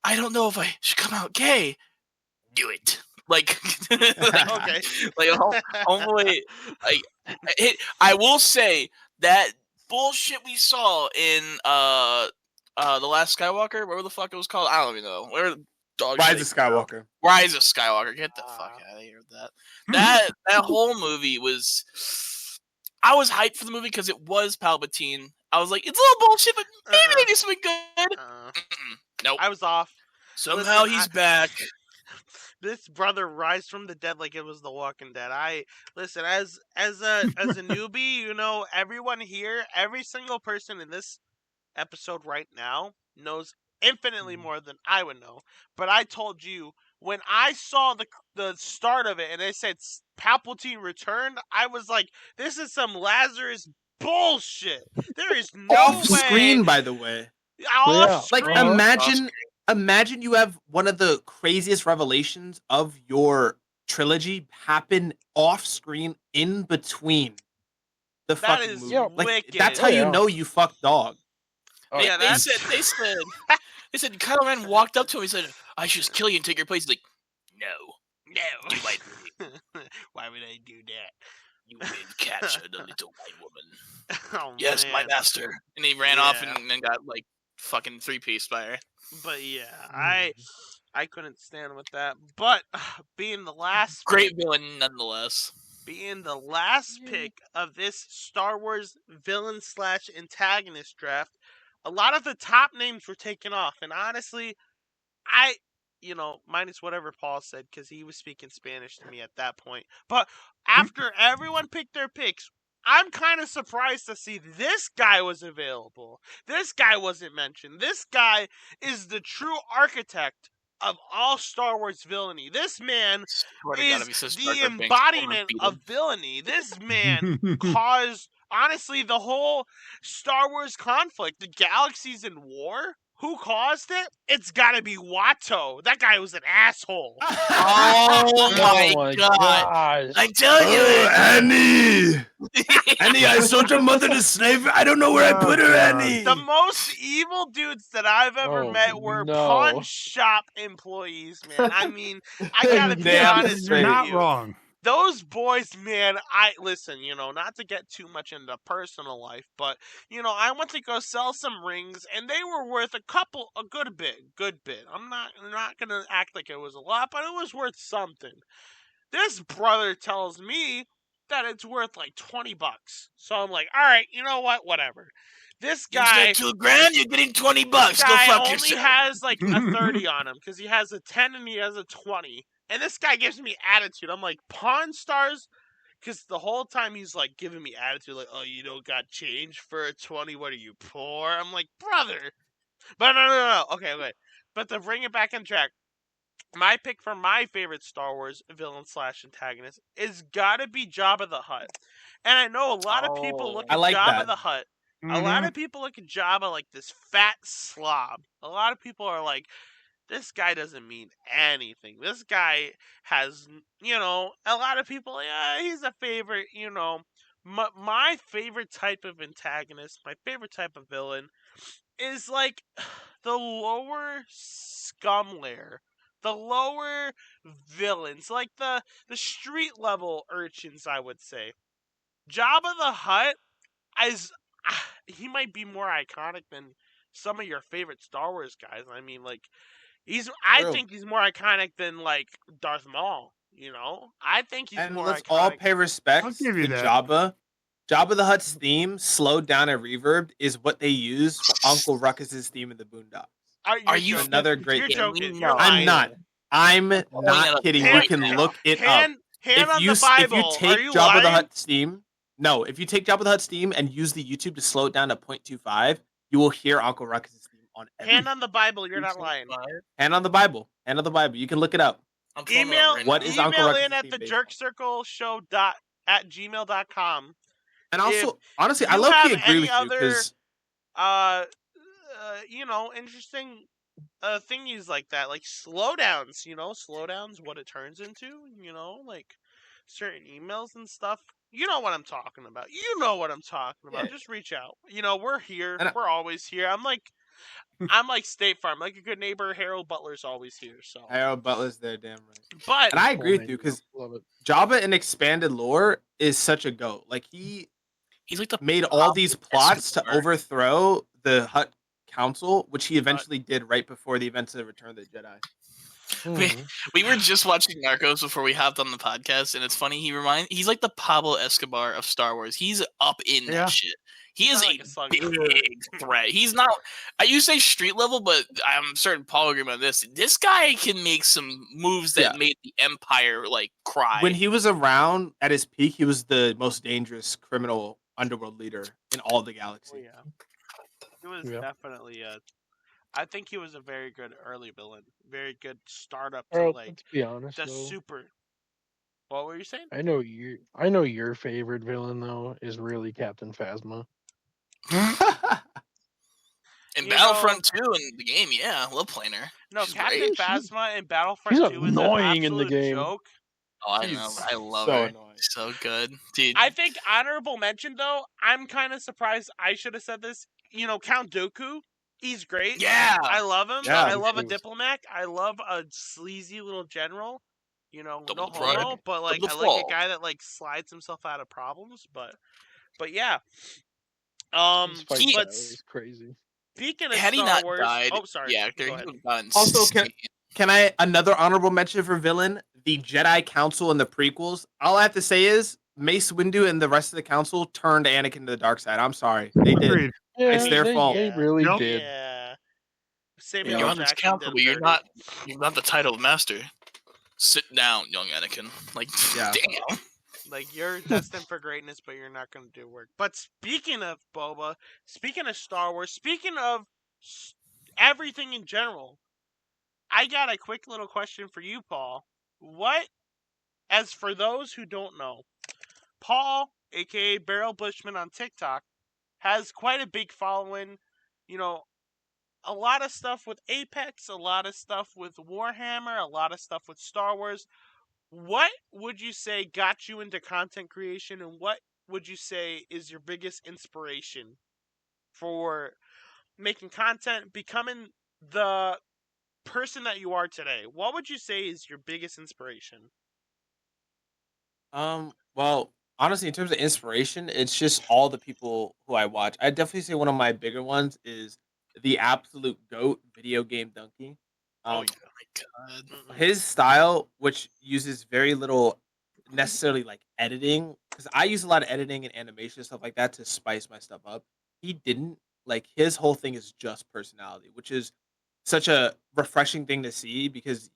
I don't know if I should come out gay. Do it. Like, okay. Like, hopefully, like, I will say that bullshit we saw in the Last Skywalker, whatever the fuck it was called, I don't even know. Where dog Rise of Skywalker. Rise of Skywalker. Get the fuck out of here with that. That whole movie was. I was hyped for the movie because it was Palpatine. I was like, it's a little bullshit, but maybe they do something good. Nope. I was off. Somehow he's back. This brother rise from the dead like it was The Walking Dead. Listen, as a newbie, you know, everyone here, every single person in this episode right now knows infinitely more than I would know. But I told you when I saw the start of it and they said Palpatine returned, I was like, this is some Lazarus bullshit. There is no off way. Screen, by the way. Off like screen. imagine you have one of the craziest revelations of your trilogy happen off screen in between the fucking movie. Like, that's how you know you fucked dog. They said Kylo Ren walked up to him. He said, "I should just kill you and take your place." He's like, "No, you might. Why would I do that? You would capture the little white woman." Oh, yes, man. my master. And he ran off and got like fucking 3-piece by her. But yeah, I couldn't stand with that. But being the last great villain nonetheless. Being the last pick of this Star Wars villain / antagonist draft, a lot of the top names were taken off, and honestly, minus whatever Paul said, because he was speaking Spanish to me at that point. But after everyone picked their picks, I'm kind of surprised to see this guy was available. This guy wasn't mentioned. This guy is the true architect of all Star Wars villainy. This man is the embodiment of villainy. This man caused, honestly, the whole Star Wars conflict. The galaxy's in war. who caused it? It's got to be Watto. That guy was an asshole. Oh my god! gosh. I tell you, Annie! Annie, I sold your mother to slavery. I don't know where I put her, Annie. The most evil dudes that I've ever met were pawn shop employees, man. I mean, I gotta be honest You're with not you. wrong. Those boys, man, listen, not to get too much into personal life, but, I went to go sell some rings, and they were worth a good bit. I'm not gonna act like it was a lot, but it was worth something. This brother tells me that it's worth like $20. So I'm like, all right, you know what? Whatever. This guy, instead of $2,000, you're getting $20. This guy Go fuck only yourself. has like a 30 on him because he has a 10 and he has a 20. And this guy gives me attitude. I'm like, Pawn Stars? Because the whole time he's like giving me attitude, like, oh, you don't got change for a 20? What are you, poor? I'm like, brother. But no. Okay. But to bring it back on track, my pick for my favorite Star Wars villain / antagonist is gotta be Jabba the Hutt. And I know a lot of people look at Jabba the Hutt. A lot of people look at Jabba like this fat slob. A lot of people are like, this guy doesn't mean anything. This guy has, a lot of people, he's a favorite, My favorite type of antagonist, my favorite type of villain is like the lower scum layer. The lower villains, like the street level urchins, I would say. Jabba the Hutt he might be more iconic than some of your favorite Star Wars guys. I mean, like, I think he's more iconic than like Darth Maul. I think he's more iconic. And let's all pay respect to Jabba. Jabba the Hutt's theme, slowed down and reverbed, is what they use for Uncle Ruckus's theme in the Boondocks. Are you another great You're game? joking. No, I'm not. I'm not kidding. You can look it up. Hand on the Bible. If you take Jabba the Hutt's theme, if you take Jabba the Hutt's theme and use the YouTube to slow it down to 0.25, you will hear Uncle Ruckus's theme on every. Hand on the Bible. You're not lying. Hand on the Bible. Hand on the Bible. You can look it up. Email Uncle Ruckus' in at the jerkcircleshow@gmail.com. And also, honestly, I low-key agree with you because interesting thingies like that, like slowdowns. Slowdowns, what it turns into. Like certain emails and stuff. You know what I'm talking about. Yeah. Just reach out. We're here. We're always here. I'm like State Farm, like a good neighbor. Harold Butler's always here. So Harold Butler's there, damn But right. And I agree with you because Jabba in expanded lore is such a goat. Like he's like made all these plots to overthrow the Hutt Council, which he eventually did right before the events of Return of the Jedi. We were just watching Narcos before we hopped on the podcast, and it's funny. He's like the Pablo Escobar of Star Wars. He's up in that shit. He is a big threat. He's not. You say street level, but I'm certain Paul agreed on this. This guy can make some moves that made the Empire like cry. When he was around at his peak, he was the most dangerous criminal underworld leader in all the galaxy. Oh, yeah. He was definitely I think he was a very good early villain. Very good startup to let's be honest, super. What were you saying? I know your favorite villain though is really Captain Phasma. In Battlefront 2 in the game, love playing her. No, Captain Phasma in Battlefront 2 is annoying in the game. Joke. Oh, I know. I love her. Annoying. So good. Dude. I think honorable mention though, I'm kind of surprised I should have said this. Count Dooku, he's great. Yeah. I love him. Yeah, I love a diplomat. I love a sleazy little general. No homo, but like I like a guy that like slides himself out of problems, but yeah. He's crazy. Speaking of Had he Star not Wars, died, sorry. Also, can I another honorable mention for villain? The Jedi Council in the prequels. All I have to say is Mace Windu and the rest of the council turned Anakin to the dark side. I'm sorry, they did. Yeah, it's their fault. They really did. Yeah. You're on this council, but you're not the title of master. Sit down, young Anakin. Like, damn. Like, you're destined for greatness, but you're not going to do work. But speaking of Boba, speaking of Star Wars, speaking of everything in general, I got a quick little question for you, Paul. As for those who don't know, Paul, a.k.a. Barrel Bushman on TikTok, has quite a big following, a lot of stuff with Apex, a lot of stuff with Warhammer, a lot of stuff with Star Wars. What would you say got you into content creation, and what would you say is your biggest inspiration for making content, becoming the person that you are today? What would you say is your biggest inspiration? Well, honestly, in terms of inspiration, it's just all the people who I watch. I definitely say one of my bigger ones is the absolute goat, Video Game Donkey. Oh Um, yeah. my god. his style, which uses very little necessarily like editing, because I use a lot of editing and animation stuff like that to spice my stuff up. He didn't. Like his whole thing is just personality, which is such a refreshing thing to see because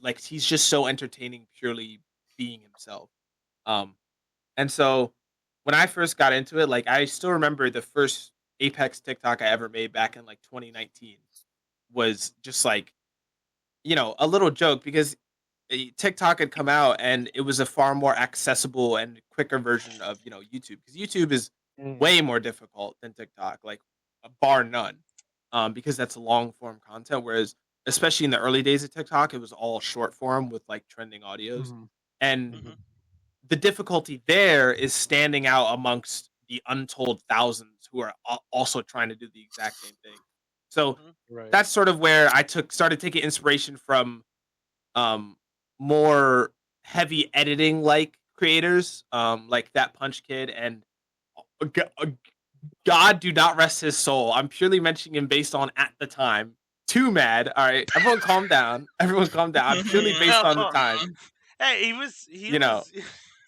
like he's just so entertaining purely being himself. Um, and so when I first got into it, like I still remember the first Apex TikTok I ever made back in like 2019 was just like, a little joke because TikTok had come out and it was a far more accessible and quicker version of, YouTube, because YouTube is Mm. way more difficult than TikTok, like bar none. Because that's long form content, whereas especially in the early days of TikTok, it was all short form with like trending audios. Mhm. And Mm-hmm. the difficulty there is standing out amongst the untold thousands who are also trying to do the exact same thing. So Mm-hmm. Right. that's sort of where I started taking inspiration from um more heavy editing like creators, like that Punch Kid and God do not rest his soul. I'm purely mentioning him based on at the time. Too mad. All right, everyone calm down. Everyone calm down. I'm purely based on the time. Hey, he was You know,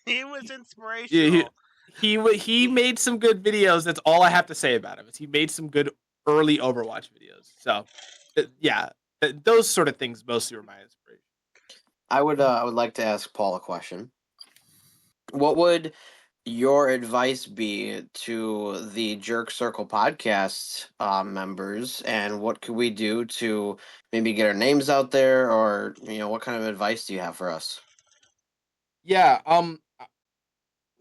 he was Yeah, inspirational. he made some good videos. That's all I have to say about him. Is he made some good early Overwatch videos. So, yeah, those sort of things mostly were my inspiration. I would like to ask Paul a question. What would your advice be to the Jerk Circle podcast members, and what could we do to maybe get our names out there, or what kind of advice do you have for us? Yeah.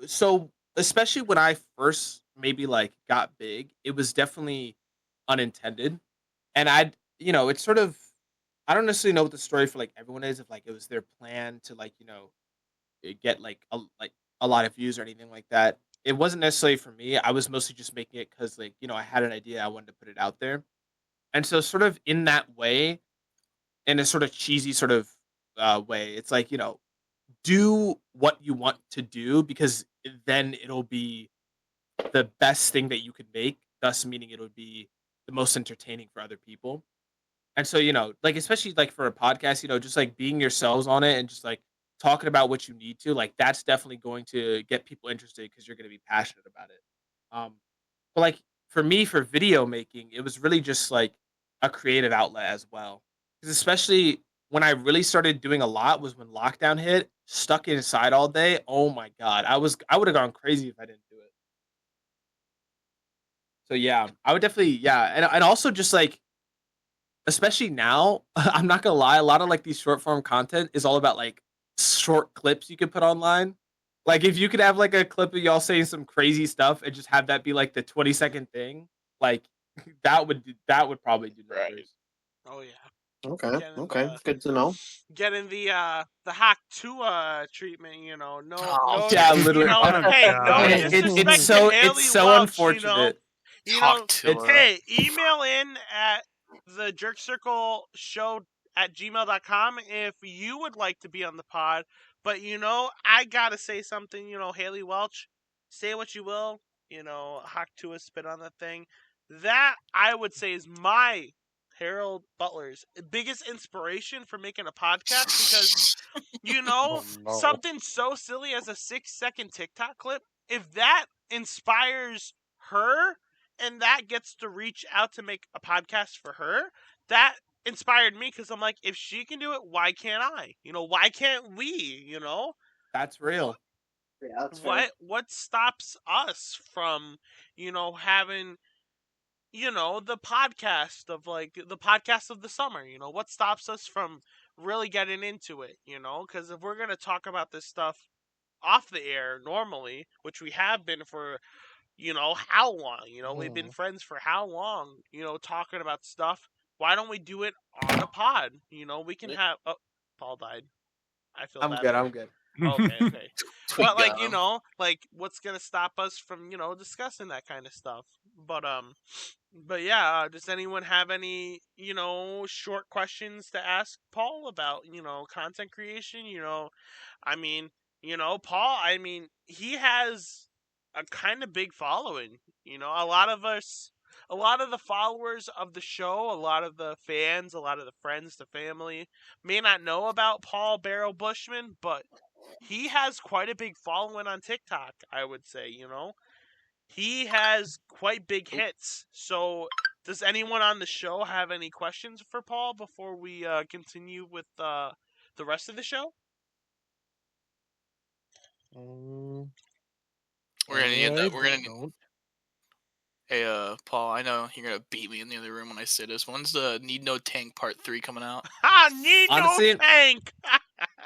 So especially when I first maybe like got big, it was definitely unintended, and it's sort of, I don't necessarily know what the story for like everyone is, if like it was their plan to like get like a lot of views or anything like that. It wasn't necessarily for me. I was mostly just making it because like I had an idea, I wanted to put it out there, and so sort of in that way, in a sort of cheesy sort of way, it's like do what you want to do because then it'll be the best thing that you could make. Thus, meaning it would be the most entertaining for other people. And so, like especially like for a podcast, just like being yourselves on it and just like talking about what you need to, like that's definitely going to get people interested because you're going to be passionate about it. But like for me, for video making, it was really just like a creative outlet as well. Because especially when I really started doing a lot was when lockdown hit, stuck inside all day. Oh my god, I would have gone crazy if I didn't do it. So yeah, I would definitely, yeah, and also just like especially now, I'm not gonna lie, a lot of like these short form content is all about like short clips you can put online. Like if you could have like a clip of y'all saying some crazy stuff and just have that be like the 20-second thing, like that would probably do Right. numbers. Oh yeah. Okay, okay, good to know. Getting the hack two treatment, Oh, Yeah, dude. literally. Oh, hey, no God. It's disrespect to so Haley Welch, unfortunate. It's hey, email in at the Jerk Circle Show at gmail.com if you would like to be on the pod. But I gotta say something, Haley Welch, say what you will, hack to a spit on the thing. That I would say is my Harold Butler's biggest inspiration for making a podcast because Oh no. something so silly as a 6-second TikTok clip, if that inspires her and that gets to reach out to make a podcast for her, that inspired me because I'm like, if she can do it, why can't I? Why can't we? That's real. Yeah, that's fair. What stops us from, having the podcast of like the podcast of the summer, what stops us from really getting into it, because if we're going to talk about this stuff off the air normally, which we have been for, how long? We've been friends for how long? Talking about stuff. Why don't we do it on the pod? We can have. Oh, Paul died. I feel bad. I'm good. Okay. Tweet But got him. what's gonna stop us from discussing that kind of stuff? But yeah, does anyone have any short questions to ask Paul about content creation? I mean, Paul. I mean, he has a kind of big following. A lot of us, a lot of the followers of the show, a lot of the fans, a lot of the friends, the family may not know about Paul Barrel Bushman, but he has quite a big following on TikTok, I would say. He has quite big hits. So, does anyone on the show have any questions for Paul before we continue with the rest of the show? We're gonna need that. We're gonna need. Hey, Paul, I know you're gonna beat me in the other room when I say this. When's the Need No Tank Part 3 coming out? No Tank!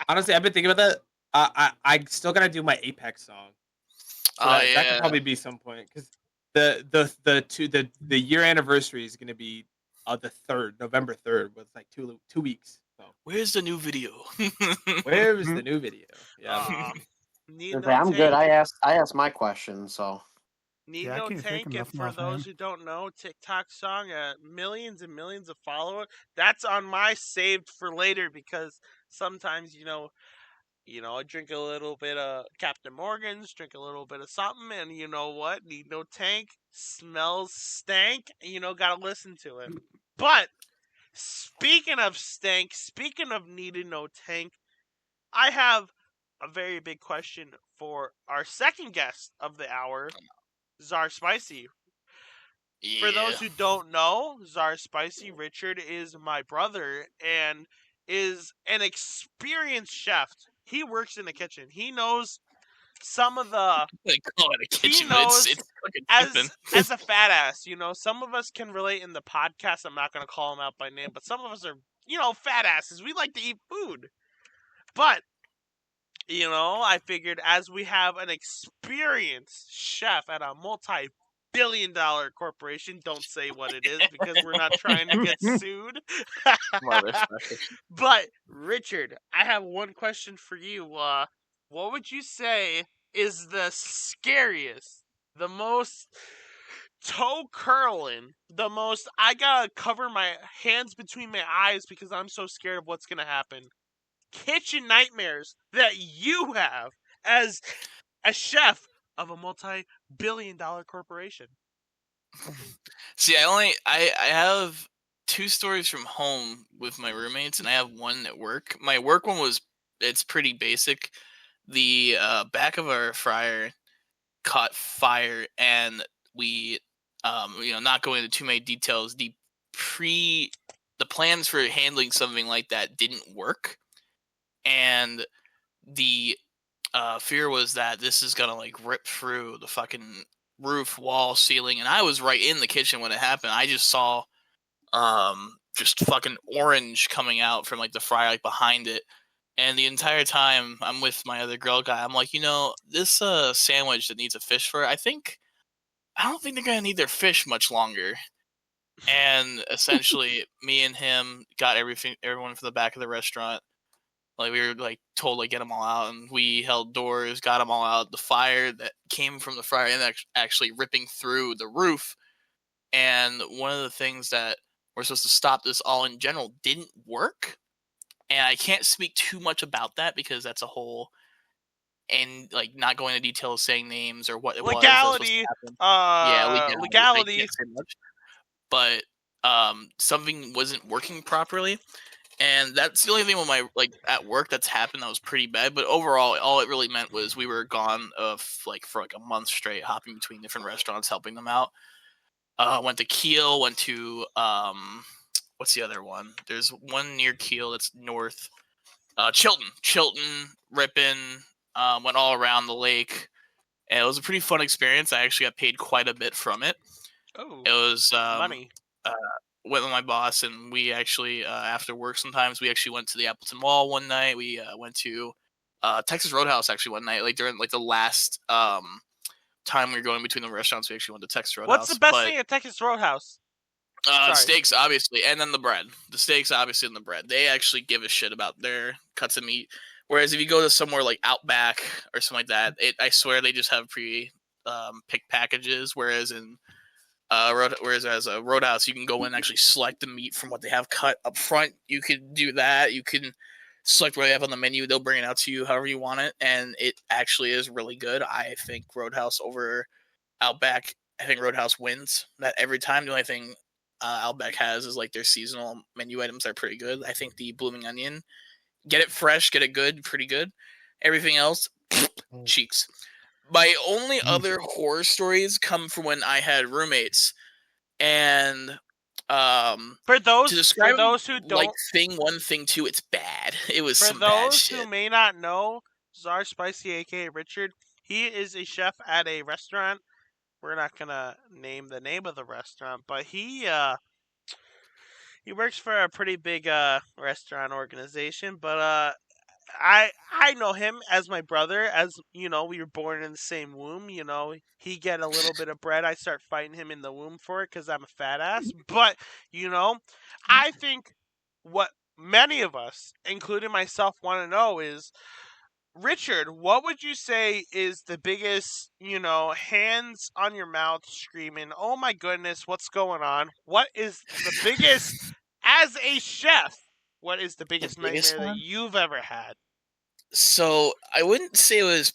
Honestly, I've been thinking about that. I still gotta do my Apex song. So that could probably be some point, because the year anniversary is gonna be the 3rd, November 3rd, with like 2 weeks. So where's the new video? where is the new video? Yeah. I'm good. I asked my question, so. Need No Tank, and for those who don't know, TikTok song, millions and millions of followers. That's on my saved for later, because sometimes, I drink a little bit of Captain Morgan's, drink a little bit of something, and you know what? Need No Tank smells stank. Gotta listen to it. But speaking of stank, speaking of Need No Tank, I have a very big question for our second guest of the hour, Tsar Spicy. Yeah. For those who don't know, Tsar Spicy, Richard is my brother and is an experienced chef. He works in the kitchen. He knows some of the. They call it a kitchen. He knows it's fucking as a fat ass. Some of us can relate in the podcast. I'm not going to call them out by name, but some of us are fat asses. We like to eat food, but. I figured as we have an experienced chef at a multi-billion-dollar corporation, don't say what it is because we're not trying to get sued. But, Richard, I have one question for you. What would you say is the scariest, the most toe-curling, the most I gotta cover my hands between my eyes because I'm so scared of what's gonna happen, kitchen nightmares that you have as a chef of a multi-billion-dollar corporation? See, I have 2 stories from home with my roommates, and I have one at work. My work one it's pretty basic. The back of our fryer caught fire, and we, not going into too many details, the plans for handling something like that didn't work. And the fear was that this is gonna rip through the fucking roof, wall, ceiling, and I was right in the kitchen when it happened. I just saw just fucking orange coming out from the fry behind it, and the entire time I'm with my other grill guy. I'm like, this sandwich that needs a fish for it, I don't think they're gonna need their fish much longer. And essentially, me and him got everyone from the back of the restaurant. We were told get them all out, and we held doors, got them all out. The fire that came from the fryer and actually ripping through the roof. And one of the things that we're supposed to stop this all in general didn't work. And I can't speak too much about that because that's a whole, and not going into details, saying names or what it was. Legality. Legality. But something wasn't working properly. And that's the only thing with my at work that's happened that was pretty bad. But overall, all it really meant was we were gone for a month straight, hopping between different restaurants, helping them out. Went to Kiel, went to what's the other one? There's one near Kiel that's north. Chilton, Ripon, went all around the lake. And it was a pretty fun experience. I actually got paid quite a bit from it. Oh, it was money. Went with my boss, and we actually after work sometimes we actually went to the Appleton Mall one night. We went to Texas Roadhouse actually one night, during the last time we were going between the restaurants, we actually went to Texas Roadhouse. What's the best thing at Texas Roadhouse? Steaks, obviously, and then the bread. The steaks, obviously, and the bread. They actually give a shit about their cuts of meat. Whereas if you go to somewhere like Outback or something like that, I swear they just have picked packages. Whereas in as a Roadhouse, you can go in and actually select the meat from what they have cut up front. You could do that. You can select what they have on the menu. They'll bring it out to you however you want it, and it actually is really good. I think Roadhouse over Outback. I think Roadhouse wins that every time. The only thing Outback has is like their seasonal menu items are pretty good. I think the blooming onion, get it fresh, get it good, pretty good. Everything else, cheeks. My only other horror stories come from when I had roommates, and for those who don't like thing 1, thing 2, it's bad. It was for some bad those shit. who may not know, Tsar Spicy, aka Richard, he is a chef at a restaurant. We're not gonna name the name of the restaurant, but he works for a pretty big restaurant organization. But I know him as my brother. As you know, we were born in the same womb. You know, he get a little bit of bread. I start fighting him in the womb for it because I'm a fat ass. But you know, I think what many of us, including myself, want to know is, Richard, what would you say is the biggest, hands on your mouth screaming, oh my goodness, what's going on? What is the biggest, as a chef, what is the biggest nightmare that you've ever had? So, I wouldn't say it was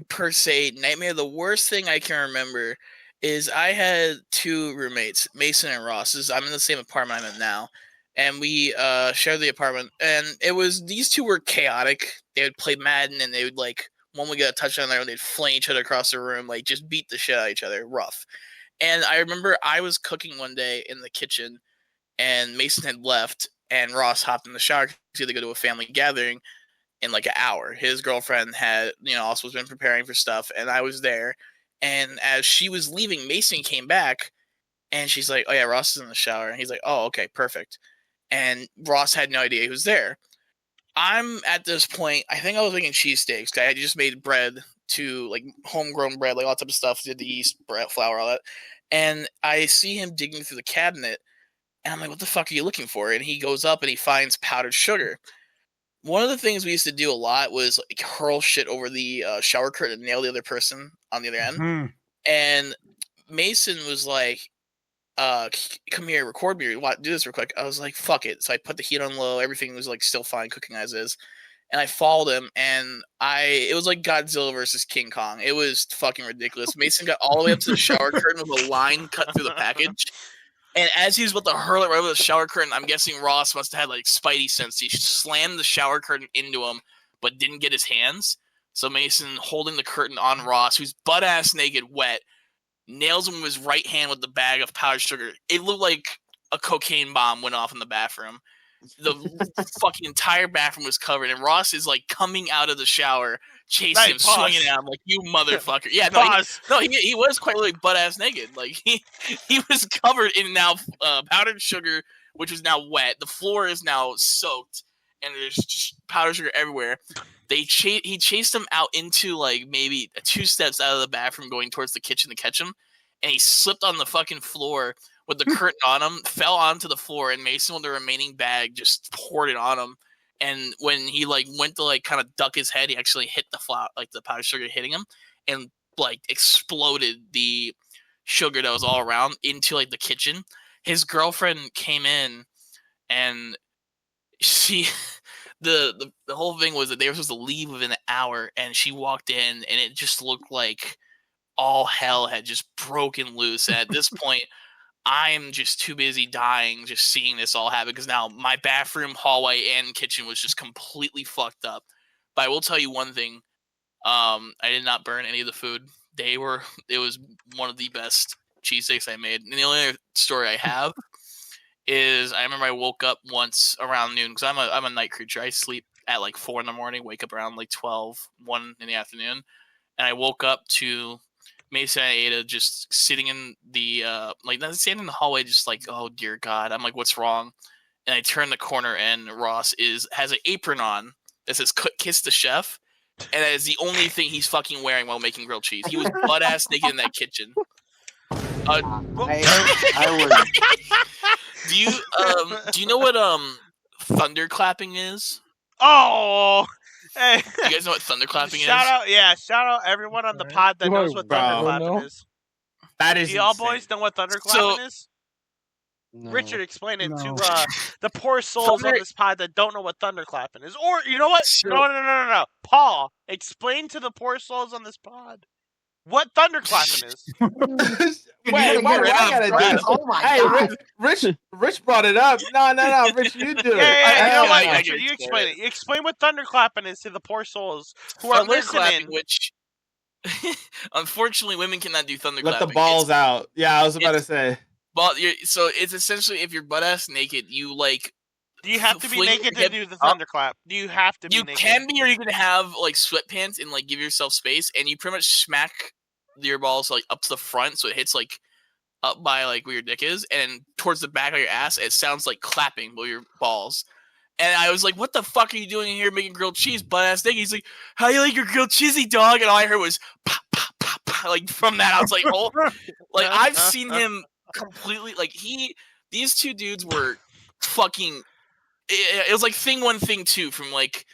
per se nightmare. The worst thing I can remember is I had 2 roommates, Mason and Ross. I'm in the same apartment I'm in now. And we shared the apartment, and these 2 were chaotic. They would play Madden, and they would one would get a touchdown there, and they'd fling each other across the room, just beat the shit out of each other, rough. And I remember I was cooking one day in the kitchen, and Mason had left, and Ross hopped in the shower because he had to go to a family gathering in an hour. His girlfriend had, also been preparing for stuff, and I was there. And as she was leaving, Mason came back, and she's like, "Oh yeah, Ross is in the shower." And he's like, "Oh, okay, perfect." And Ross had no idea he was there. I'm at this point, I think I was making cheesesteaks. I had just made bread homegrown bread, all that type of stuff, did the yeast, bread, flour, all that. And I see him digging through the cabinet, and I'm like, what the fuck are you looking for? And he goes up and he finds powdered sugar. One of the things we used to do a lot was hurl shit over the shower curtain and nail the other person on the other end. Mm-hmm. And Mason was like, come here, record me, do this real quick. I was like, fuck it. So I put the heat on low. Everything was still fine, cooking as is. And I followed him, and it was like Godzilla versus King Kong. It was fucking ridiculous. Mason got all the way up to the shower curtain with a line cut through the package. And as he was about to hurl it right over the shower curtain, I'm guessing Ross must have had spidey sense. He slammed the shower curtain into him, but didn't get his hands. So Mason, holding the curtain on Ross, who's butt-ass naked, wet, nails him with his right hand with the bag of powdered sugar. It looked like a cocaine bomb went off in the bathroom. The fucking entire bathroom was covered, and Ross is coming out of the shower, chasing him, swinging at him like, "You motherfucker!" Yeah, he was quite literally butt ass naked. He was covered in now powdered sugar, which was now wet. The floor is now soaked, and there's just powdered sugar everywhere. He chased him out into maybe 2 steps out of the bathroom, going towards the kitchen to catch him, and he slipped on the fucking floor with the curtain on him, fell onto the floor, and Mason with the remaining bag just poured it on him. And when he went to kind of duck his head, he actually hit the flour, the powdered sugar hitting him, and exploded the sugar that was all around into the kitchen. His girlfriend came in, and she the whole thing was that they were supposed to leave within an hour, and she walked in, and it just looked like all hell had just broken loose. And at this point, I'm just too busy dying just seeing this all happen, because now my bathroom, hallway, and kitchen was just completely fucked up. But I will tell you one thing. I did not burn any of the food. It was one of the best cheesesteaks I made. And the only other story I have is I remember I woke up once around noon, because I'm a night creature. I sleep at 4 in the morning, wake up around 12, 1 in the afternoon. And I woke up to Mason and Ada just sitting in the standing in the hallway, just oh dear God. I'm like, what's wrong? And I turn the corner, and Ross has an apron on that says "Kiss the Chef," And that is the only thing he's fucking wearing while making grilled cheese. He was butt ass naked in that kitchen. I would. Do you know what thunderclapping is? Oh, hey. Do you guys know what thunderclapping is? Shout out everyone on the pod that knows what thunderclapping is. That is. Do y'all boys know what thunderclapping is? No. Richard, explain it to the poor souls on this pod that don't know what thunderclapping is. Or you know what? No. Paul, explain to the poor souls on this pod what thunderclapping is. Wait, why do I gotta do it? Oh my God. Rich brought it up. No, Rich, you do it. Yeah, you know what? Richard, you explain it. You explain what thunderclapping is to the poor souls who are listening. Which, unfortunately, women cannot do thunderclapping. Let the balls out. Yeah, I was about to say. So it's essentially if you're butt ass naked, you like. Do you have to be naked to do the thunderclap? Do you have to be naked? You can be, or you can have like sweatpants and like give yourself space, and you pretty much smack your balls like up to the front, so it hits like up by like where your dick is, and towards the back of your ass, it sounds like clapping with your balls. And I was like, "What the fuck are you doing here making grilled cheese, butt ass naked?" He's like, "How you like your grilled cheesy, dog?" And all I heard was pop, pop, pop, pop. Like from that, I was like, "Oh!" Like I've seen him completely. Like these two dudes were fucking. It was like Thing 1, Thing 2 from like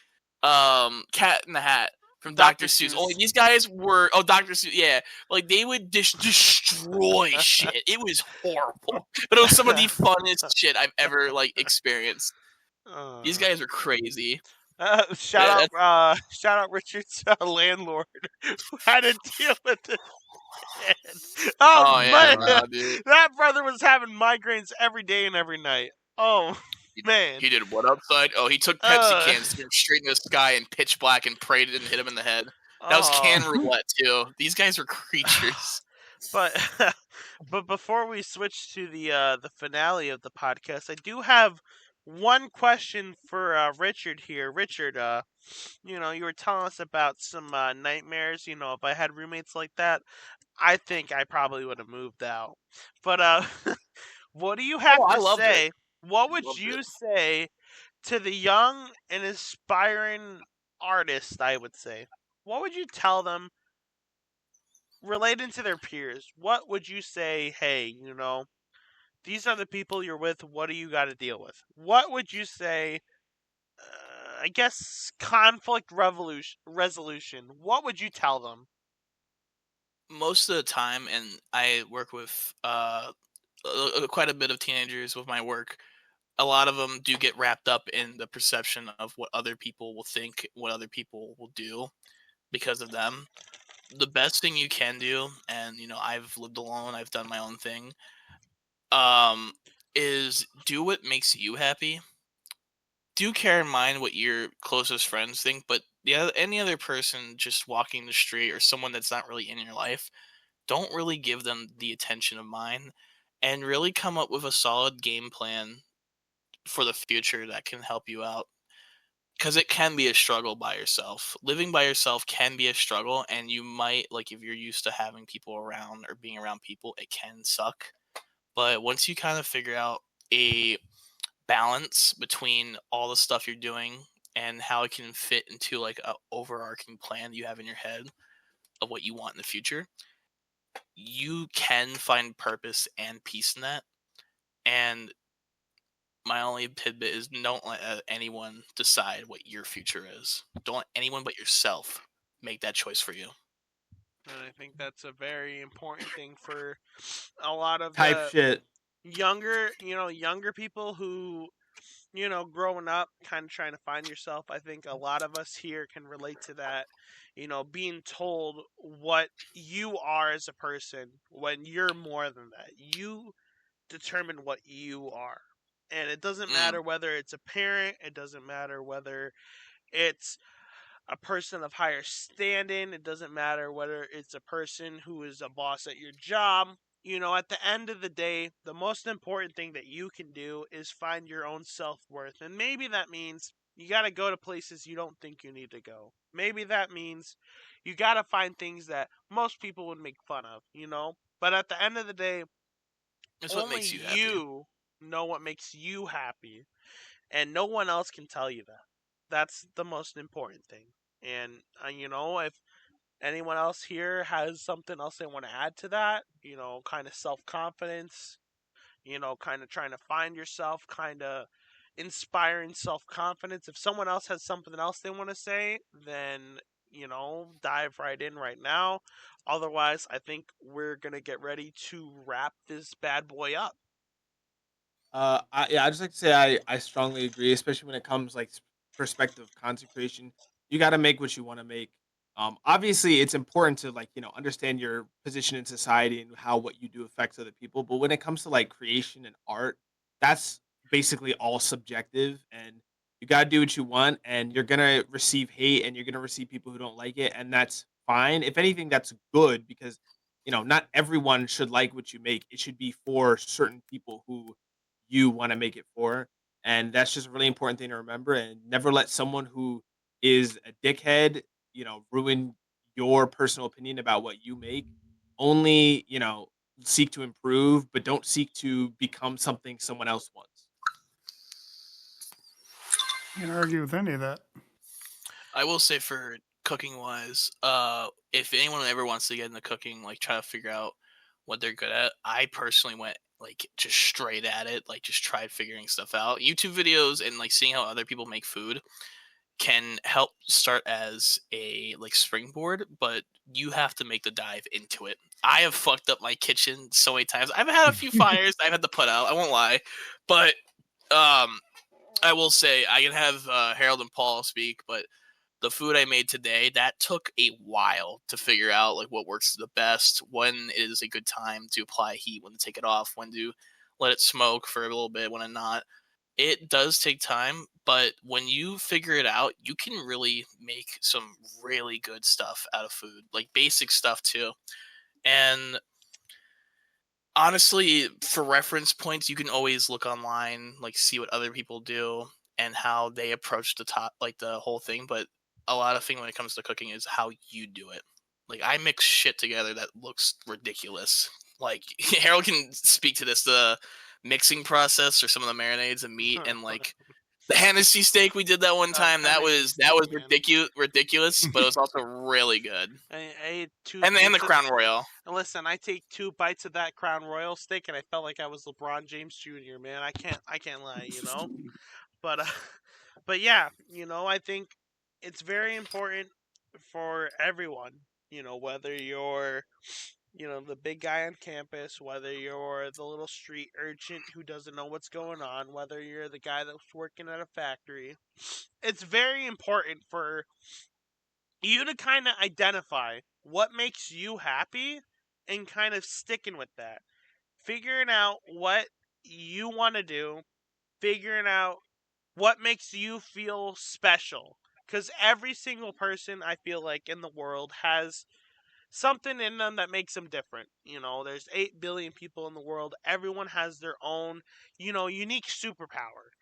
Cat in the Hat from Dr. Seuss. Only these guys were Dr. Seuss, yeah. Like they would destroy shit. It was horrible, but it was some of the funnest shit I've ever like experienced. These guys are crazy. Shout out Richard's landlord who had to deal with this. That brother was having migraines every day and every night. Oh. Man, he did what outside? Oh, he took Pepsi cans, threw them straight in the sky in pitch black, and prayed it didn't hit him in the head. That was can roulette too. These guys are creatures. But before we switch to the finale of the podcast, I do have one question for Richard here. Richard, you were telling us about some nightmares. If I had roommates like that, I think I probably would have moved out. But what do you have to say? It. What would you say to the young and aspiring artist, I would say? What would you tell them relating to their peers? What would you say, hey, these are the people you're with, what do you got to deal with? What would you say, I guess, conflict resolution? What would you tell them? Most of the time, and I work with quite a bit of teenagers with my work, a lot of them do get wrapped up in the perception of what other people will think, what other people will do because of them. The best thing you can do, and I've lived alone, I've done my own thing, is do what makes you happy. Do care in mind what your closest friends think, but any other person just walking the street or someone that's not really in your life, don't really give them the attention of mine, and really come up with a solid game plan for the future that can help you out, because it can be a struggle by yourself. Living by yourself can be a struggle, and you might, like, if you're used to having people around or being around people, it can suck. But once you kind of figure out a balance between all the stuff you're doing and how it can fit into like a overarching plan you have in your head of what you want in the future, you can find purpose and peace in that. And my only tidbit is don't let anyone decide what your future is. Don't let anyone but yourself make that choice for you. And I think that's a very important thing for a lot of shit. Younger people who, growing up, kind of trying to find yourself. I think a lot of us here can relate to that. Being told what you are as a person when you're more than that. You determine what you are. And it doesn't matter whether it's a parent, it doesn't matter whether it's a person of higher standing, it doesn't matter whether it's a person who is a boss at your job. At the end of the day, the most important thing that you can do is find your own self-worth. And maybe that means you got to go to places you don't think you need to go. Maybe that means you got to find things that most people would make fun of, But at the end of the day, it's what makes you happy. You know what makes you happy, and no one else can tell you that. That's the most important thing. And if anyone else here has something else they want to add to that, kind of self-confidence, kind of trying to find yourself, kind of inspiring self-confidence. If someone else has something else they want to say, then, dive right in right now. Otherwise, I think we're going to get ready to wrap this bad boy up. I just like to say I strongly agree, especially when it comes like perspective of content creation. You got to make what you want to make. Obviously, it's important to like understand your position in society and how what you do affects other people. But when it comes to like creation and art, that's basically all subjective, and you got to do what you want. And you're gonna receive hate, and you're gonna receive people who don't like it, and that's fine. If anything, that's good because not everyone should like what you make. It should be for certain people who you want to make it for. And that's just a really important thing to remember. And never let someone who is a dickhead, ruin your personal opinion about what you make. Only, seek to improve, but don't seek to become something someone else wants. Can't argue with any of that. I will say for cooking wise, if anyone ever wants to get into cooking, like try to figure out what they're good at, I personally went like just straight at it, like just tried figuring stuff out. YouTube videos and like seeing how other people make food can help start as a like springboard, but you have to make the dive into it. I have fucked up my kitchen so many times. I've had a few fires I've had to put out, I won't lie, but I will say I can have Harold and Paul speak, but the food I made today, that took a while to figure out like what works the best, when is a good time to apply heat, when to take it off, when to let it smoke for a little bit, when to not. It does take time, but when you figure it out, you can really make some really good stuff out of food, like basic stuff too. And honestly, for reference points, you can always look online, like see what other people do and how they approach the whole thing. But a lot of thing when it comes to cooking is how you do it. Like I mix shit together that looks ridiculous. Like Harold can speak to this, the mixing process or some of the marinades of meat and like the Hennessy steak we did that one time. That was ridiculous, but it was also really good. I ate two and the Crown Royal. Listen, I take 2 bites of that Crown Royal steak, and I felt like I was LeBron James Jr. Man, I can't lie, But but yeah, I think it's very important for everyone, whether you're the big guy on campus, whether you're the little street urchin who doesn't know what's going on, whether you're the guy that's working at a factory. It's very important for you to kind of identify what makes you happy and kind of sticking with that. Figuring out what you want to do, figuring out what makes you feel special. Because every single person I feel like in the world has something in them that makes them different. There's 8 billion people in the world. Everyone has their own, unique superpower.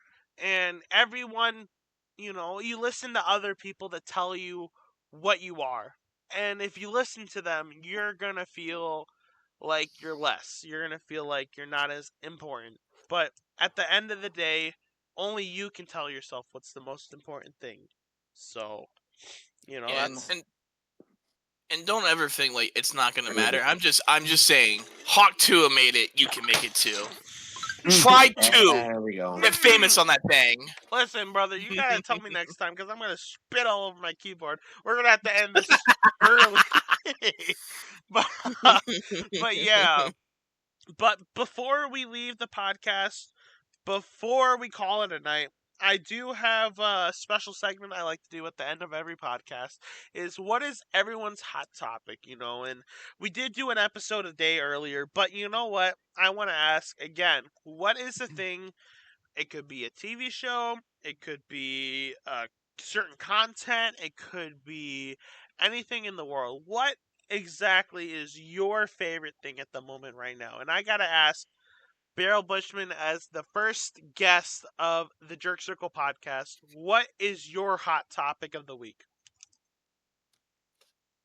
And everyone, you listen to other people that tell you what you are. And if you listen to them, you're going to feel like you're less. You're going to feel like you're not as important. But at the end of the day, only you can tell yourself what's the most important thing. So, that's... And don't ever think like it's not gonna matter. I'm just saying, Hawk 2 made it. You can make it too. Try 2. There we go. Get famous on that thing. Listen, brother, you gotta tell me next time because I'm gonna spit all over my keyboard. We're gonna have to end this early. but yeah. But before we leave the podcast, before we call it a night, I do have a special segment I like to do at the end of every podcast is what is everyone's hot topic, and we did do an episode a day earlier, but you know what? I want to ask again, what is the thing? It could be a TV show, it could be certain content, it could be anything in the world. What exactly is your favorite thing at the moment right now? And I got to ask Barrel Bushman, as the first guest of the Jerk Circle podcast, what is your hot topic of the week?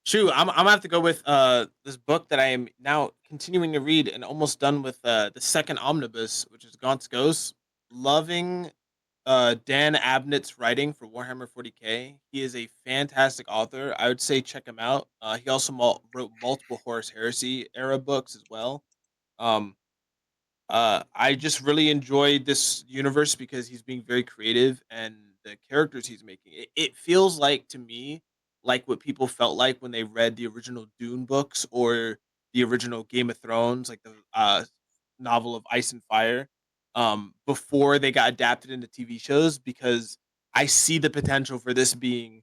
True, I'm gonna have to go with this book that I am now continuing to read and almost done with the second omnibus, which is Gaunt's Ghost. Loving Dan Abnett's writing for Warhammer 40K. He is a fantastic author. I would say check him out. He also wrote multiple Horus Heresy era books as well. Um, I just really enjoyed this universe because he's being very creative and the characters he's making. It feels like to me like what people felt like when they read the original Dune books or the original Game of Thrones, like the novel of Ice and Fire, before they got adapted into TV shows. Because I see the potential for this being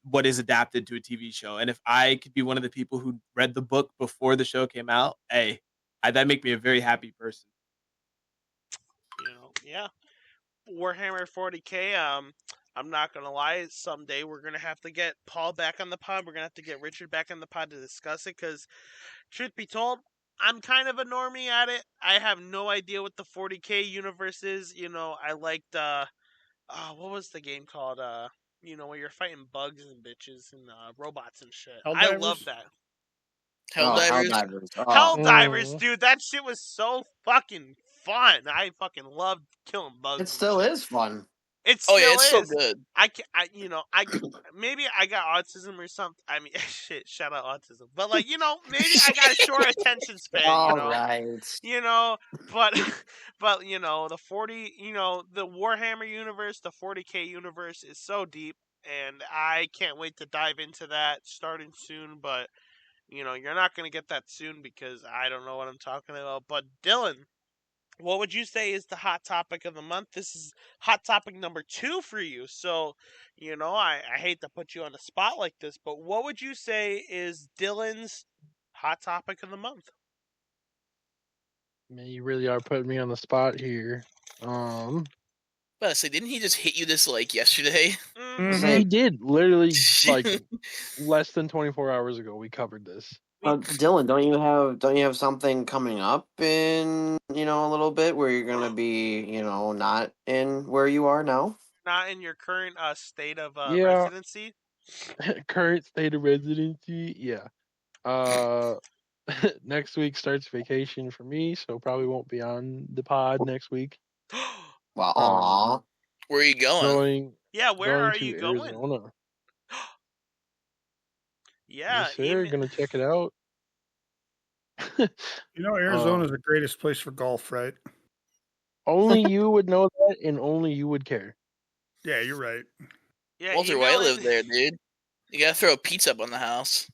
what is adapted to a TV show, and if I could be one of the people who read the book before the show came out, hey, that make me a very happy person. Yeah. Warhammer 40K. I'm not gonna lie. Someday we're gonna have to get Paul back on the pod. We're gonna have to get Richard back on the pod to discuss it. Because, truth be told, I'm kind of a normie at it. I have no idea what the 40K universe is. I liked what was the game called? Where you're fighting bugs and bitches and robots and shit. I love that. Helldivers. Helldivers, dude. That shit was so fucking fun. I fucking loved killing bugs. It still is fun. It still it's is. so good. Maybe I got autism or something. I mean, shit, shout out autism. But maybe I got a short attention span. Right. But the 40, the Warhammer universe, the 40K universe is so deep, and I can't wait to dive into that starting soon. But you're not gonna get that soon because I don't know what I'm talking about. But Dylan, what would you say is the hot topic of the month? This is hot topic number 2 for you. So, I hate to put you on the spot like this, but what would you say is Dylan's hot topic of the month? Man, you really are putting me on the spot here. But say, didn't he just hit you this yesterday? He did. Literally, less than 24 hours ago, we covered this. Dylan, don't you have something coming up in a little bit where you're gonna be not in where you are now? Not in your current state of residency. Current state of residency, yeah. Next week starts vacation for me, so probably won't be on the pod next week. Wow. Where are you going? Where are you Arizona. going? Yes, sir. Gonna check it out. Arizona is the greatest place for golf, right? Only you would know that, and only you would care. Yeah, you're right. Yeah, Walter White lived there, dude. You gotta throw a pizza up on the house.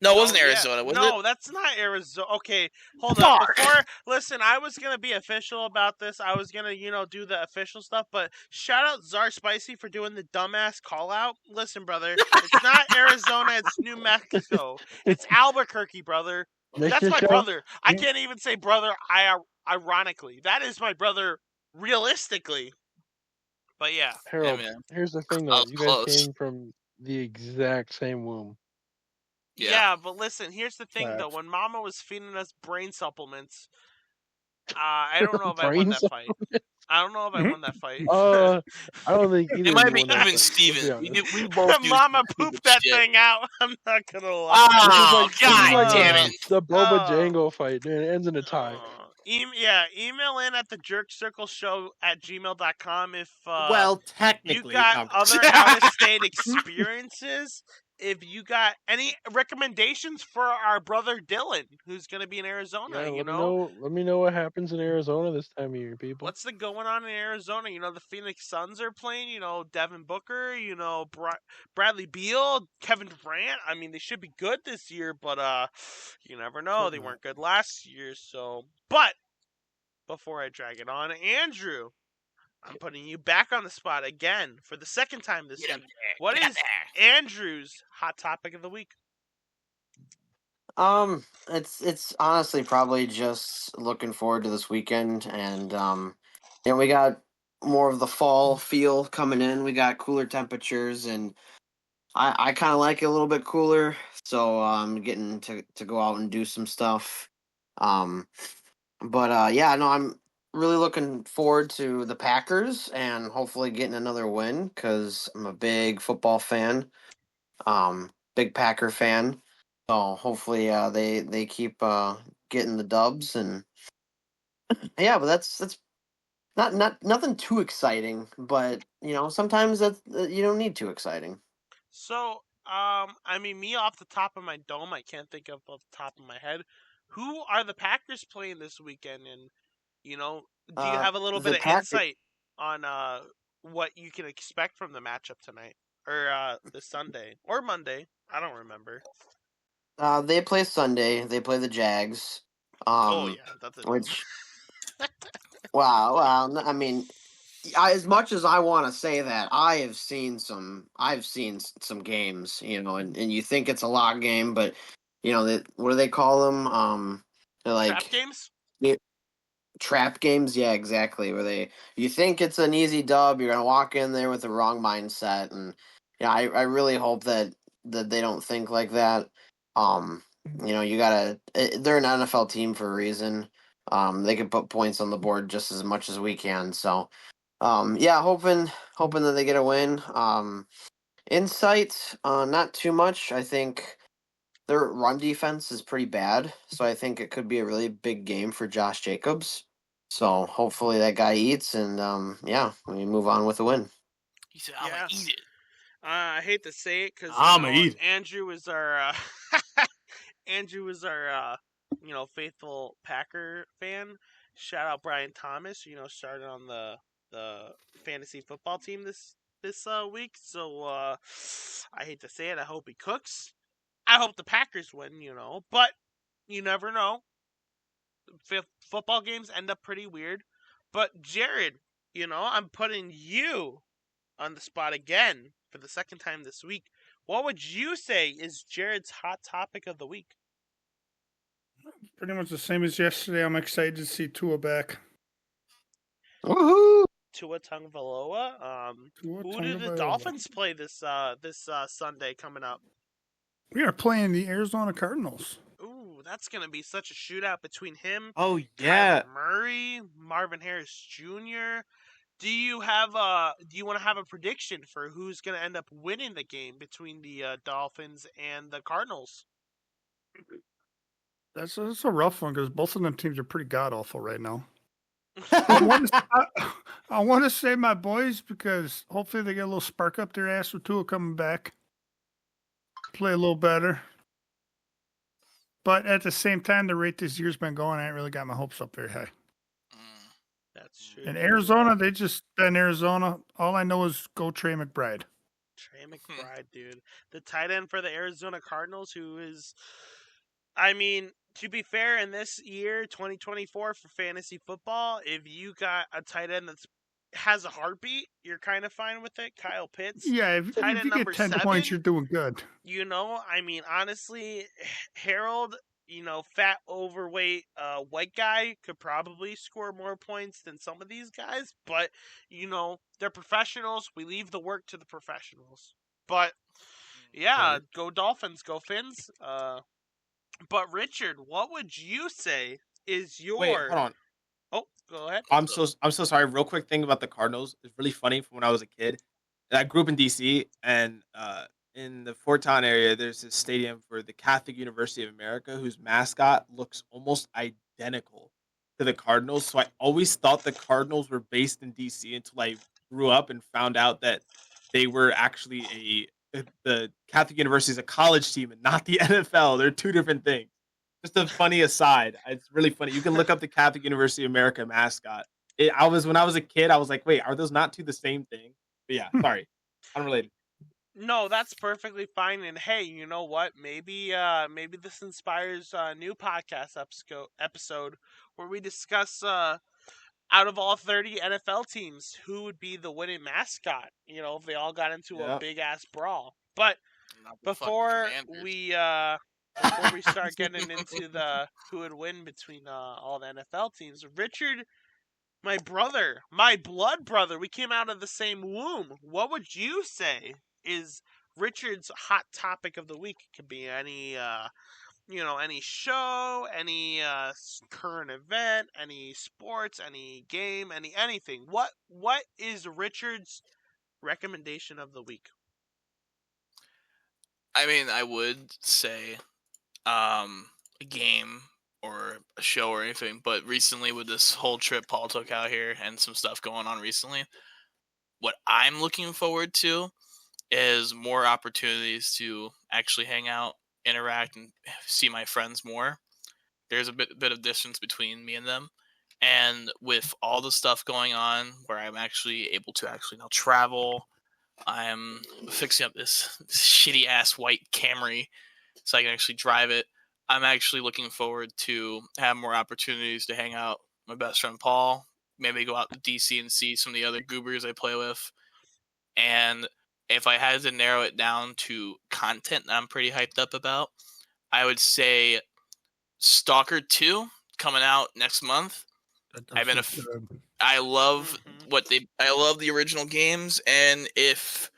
No, it wasn't Arizona, was it? No, that's not Arizona. Okay, hold up. Listen, I was gonna be official about this. I was gonna, do the official stuff. But shout out Tsar Spicy for doing the dumbass call out. Listen, brother, it's not Arizona. It's New Mexico. It's Albuquerque, brother. That's my brother. I can't even say brother. Ironically, that is my brother. Realistically, but yeah. Harold, here's the thing, though. You guys came from the exact same womb. Yeah, but listen, here's the thing, though. When Mama was feeding us brain supplements, I don't know if I won that fight. I don't know if I won that fight. I don't think either. It might be even Steven. We both Mama pooped that thing out. I'm not gonna lie. Oh, God damn it! The Boba Django fight, dude. It ends in a tie. Email in at thejerkcircleshow@gmail.com if technically you got other out-of-state experiences. If you got any recommendations for our brother Dylan, who's going to be in Arizona, let me know what happens in Arizona this time of year, people. What's going on in Arizona? The Phoenix Suns are playing. Devin Booker. Bradley Beal, Kevin Durant. I mean, they should be good this year, but you never know. They weren't good last year. So, but before I drag it on, Andrew, I'm putting you back on the spot again for the second time this week. What is Andrew's hot topic of the week? It's honestly probably just looking forward to this weekend, and we got more of the fall feel coming in. We got cooler temperatures, and I kind of like it a little bit cooler, so I'm getting to go out and do some stuff. I'm really looking forward to the Packers and hopefully getting another win because I'm a big football fan, big Packer fan. So hopefully they keep getting the dubs, and but that's nothing too exciting, but sometimes that you don't need too exciting. So, I mean, me off the top of my dome, I can't think of off the top of my head. Who are the Packers playing this weekend? And do you have a little bit The of Packers, insight on what you can expect from the matchup tonight, or this Sunday or Monday? I don't remember. they play Sunday. They play the Jags. Oh yeah, that's a which wow. I mean, as much as I want to say that, I've seen some games, and you think it's a lock game, but what do they call them? They're trap like games. trap games. Yeah, exactly. Where you think it's an easy dub, you're gonna walk in there with the wrong mindset, and I really hope that they don't think like that. You gotta. They're an NFL team for a reason. They can put points on the board just as much as we can. So, yeah, hoping that they get a win. Insight, not too much. I think their run defense is pretty bad, so I think it could be a really big game for Josh Jacobs. So hopefully that guy eats, and yeah, we move on with a win. He said, "I'm gonna eat it." I hate to say it because Andrew is our Andrew is our faithful Packer fan. Shout out Brian Thomas. Started on the fantasy football team this week. So I hate to say it. I hope he cooks. I hope the Packers win. But you never know. Football games end up pretty weird. But Jared, I'm putting you on the spot again for the second time this week. What would you say is Jared's hot topic of the week? Pretty much the same as yesterday. I'm excited to see Tua back. Woohoo! Tua Tagovailoa. Who do the Dolphins play this Sunday coming up? We are playing the Arizona Cardinals. Ooh, that's gonna be such a shootout between him. Oh yeah, Kyler Murray, Marvin Harris Jr. Do you want to have a prediction for who's gonna end up winning the game between the Dolphins and the Cardinals? That's a rough one because both of them teams are pretty god awful right now. I want to say my boys because hopefully they get a little spark up their ass with Tua coming back, play a little better. But at the same time, the rate this year's been going, I ain't really got my hopes up very high. That's true. In Arizona, they just in Arizona. All I know is go Trey McBride. Trey McBride, dude, the tight end for the Arizona Cardinals, who is, I mean, to be fair, in this year, 2024 for fantasy football, if you got a tight end that has a heartbeat, you're kind of fine with it. Kyle Pitts. Yeah, if you get 10 points, you're doing good. I mean, honestly, Harold, fat, overweight, white guy could probably score more points than some of these guys, but, they're professionals. We leave the work to the professionals. But, yeah, right. Go Dolphins, go Fins. But Richard, what would you say is your? Wait, hold on. Oh, go ahead. I'm so sorry. Real quick thing about the Cardinals. It's really funny from when I was a kid. I grew up in DC, and in the Fort Town area, there's this stadium for the Catholic University of America, whose mascot looks almost identical to the Cardinals. So I always thought the Cardinals were based in DC until I grew up and found out that they were actually the Catholic University is a college team and not the NFL. They're two different things. Just a funny aside. It's really funny. You can look up the Catholic University of America mascot. When I was a kid, I was like, wait, are those not two the same thing? But yeah, sorry. Unrelated. No, that's perfectly fine. And hey, you know what? Maybe this inspires a new podcast episode where we discuss out of all 30 NFL teams, who would be the winning mascot? If they all got into a big ass brawl. But before we start getting into the who would win between all the NFL teams, Richard, my brother, my blood brother, we came out of the same womb. What would you say is Richard's hot topic of the week? It could be any any show, any current event, any sports, any game, anything. What is Richard's recommendation of the week? I mean, I would say a game or a show or anything, but recently with this whole trip Paul took out here and some stuff going on recently, what I'm looking forward to is more opportunities to actually hang out, interact, and see my friends more. There's a bit of distance between me and them. And with all the stuff going on where I'm actually able to actually now travel, I'm fixing up this shitty ass white Camry so I can actually drive it. I'm actually looking forward to have more opportunities to hang out with my best friend Paul, maybe go out to DC and see some of the other goobers I play with. And if I had to narrow it down to content that I'm pretty hyped up about, I would say Stalker 2 coming out next month. I love I love the original games, and if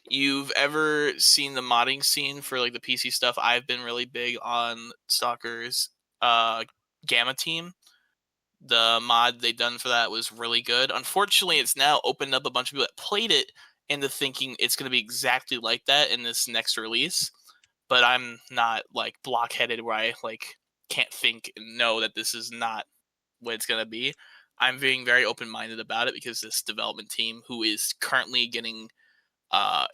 you've ever seen the modding scene for like the PC stuff, I've been really big on Stalker's Gamma Team. The mod they done for that was really good. Unfortunately, it's now opened up a bunch of people that played it into thinking it's going to be exactly like that in this next release. But I'm not like blockheaded where I like can't think and know that this is not what it's going to be. I'm being very open-minded about it because this development team, who is currently getting,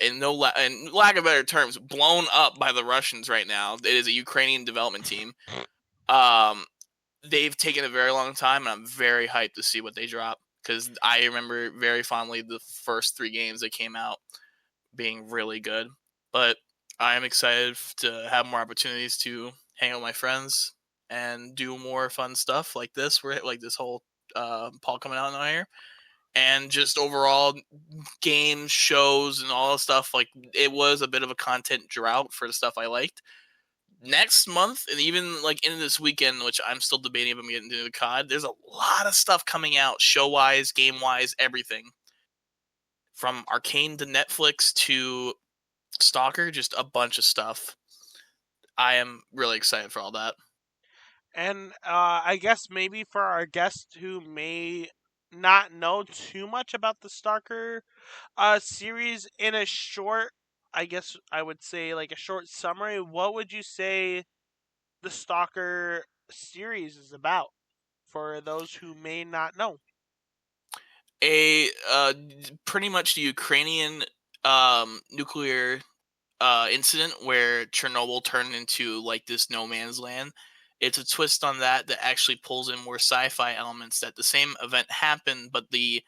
in lack of better terms, blown up by the Russians right now. It is a Ukrainian development team. They've taken a very long time, and I'm very hyped to see what they drop because I remember very fondly the first 3 games that came out being really good. But I am excited to have more opportunities to hang out with my friends and do more fun stuff like this. We're like this whole Paul coming out now here, and just overall games, shows, and all that stuff. Like it was a bit of a content drought for the stuff I liked. Next month, and even like into this weekend, which I'm still debating if I'm getting into the COD, there's a lot of stuff coming out, show-wise, game-wise, everything. From Arcane to Netflix to Stalker, just a bunch of stuff. I am really excited for all that. And I guess maybe for our guests who may not know too much about the Stalker series, in a short, I guess I would say like a short summary, what would you say the Stalker series is about for those who may not know? Pretty much the Ukrainian nuclear incident where Chernobyl turned into like this no man's land. It's a twist on that that actually pulls in more sci-fi elements. That the same event happened, but the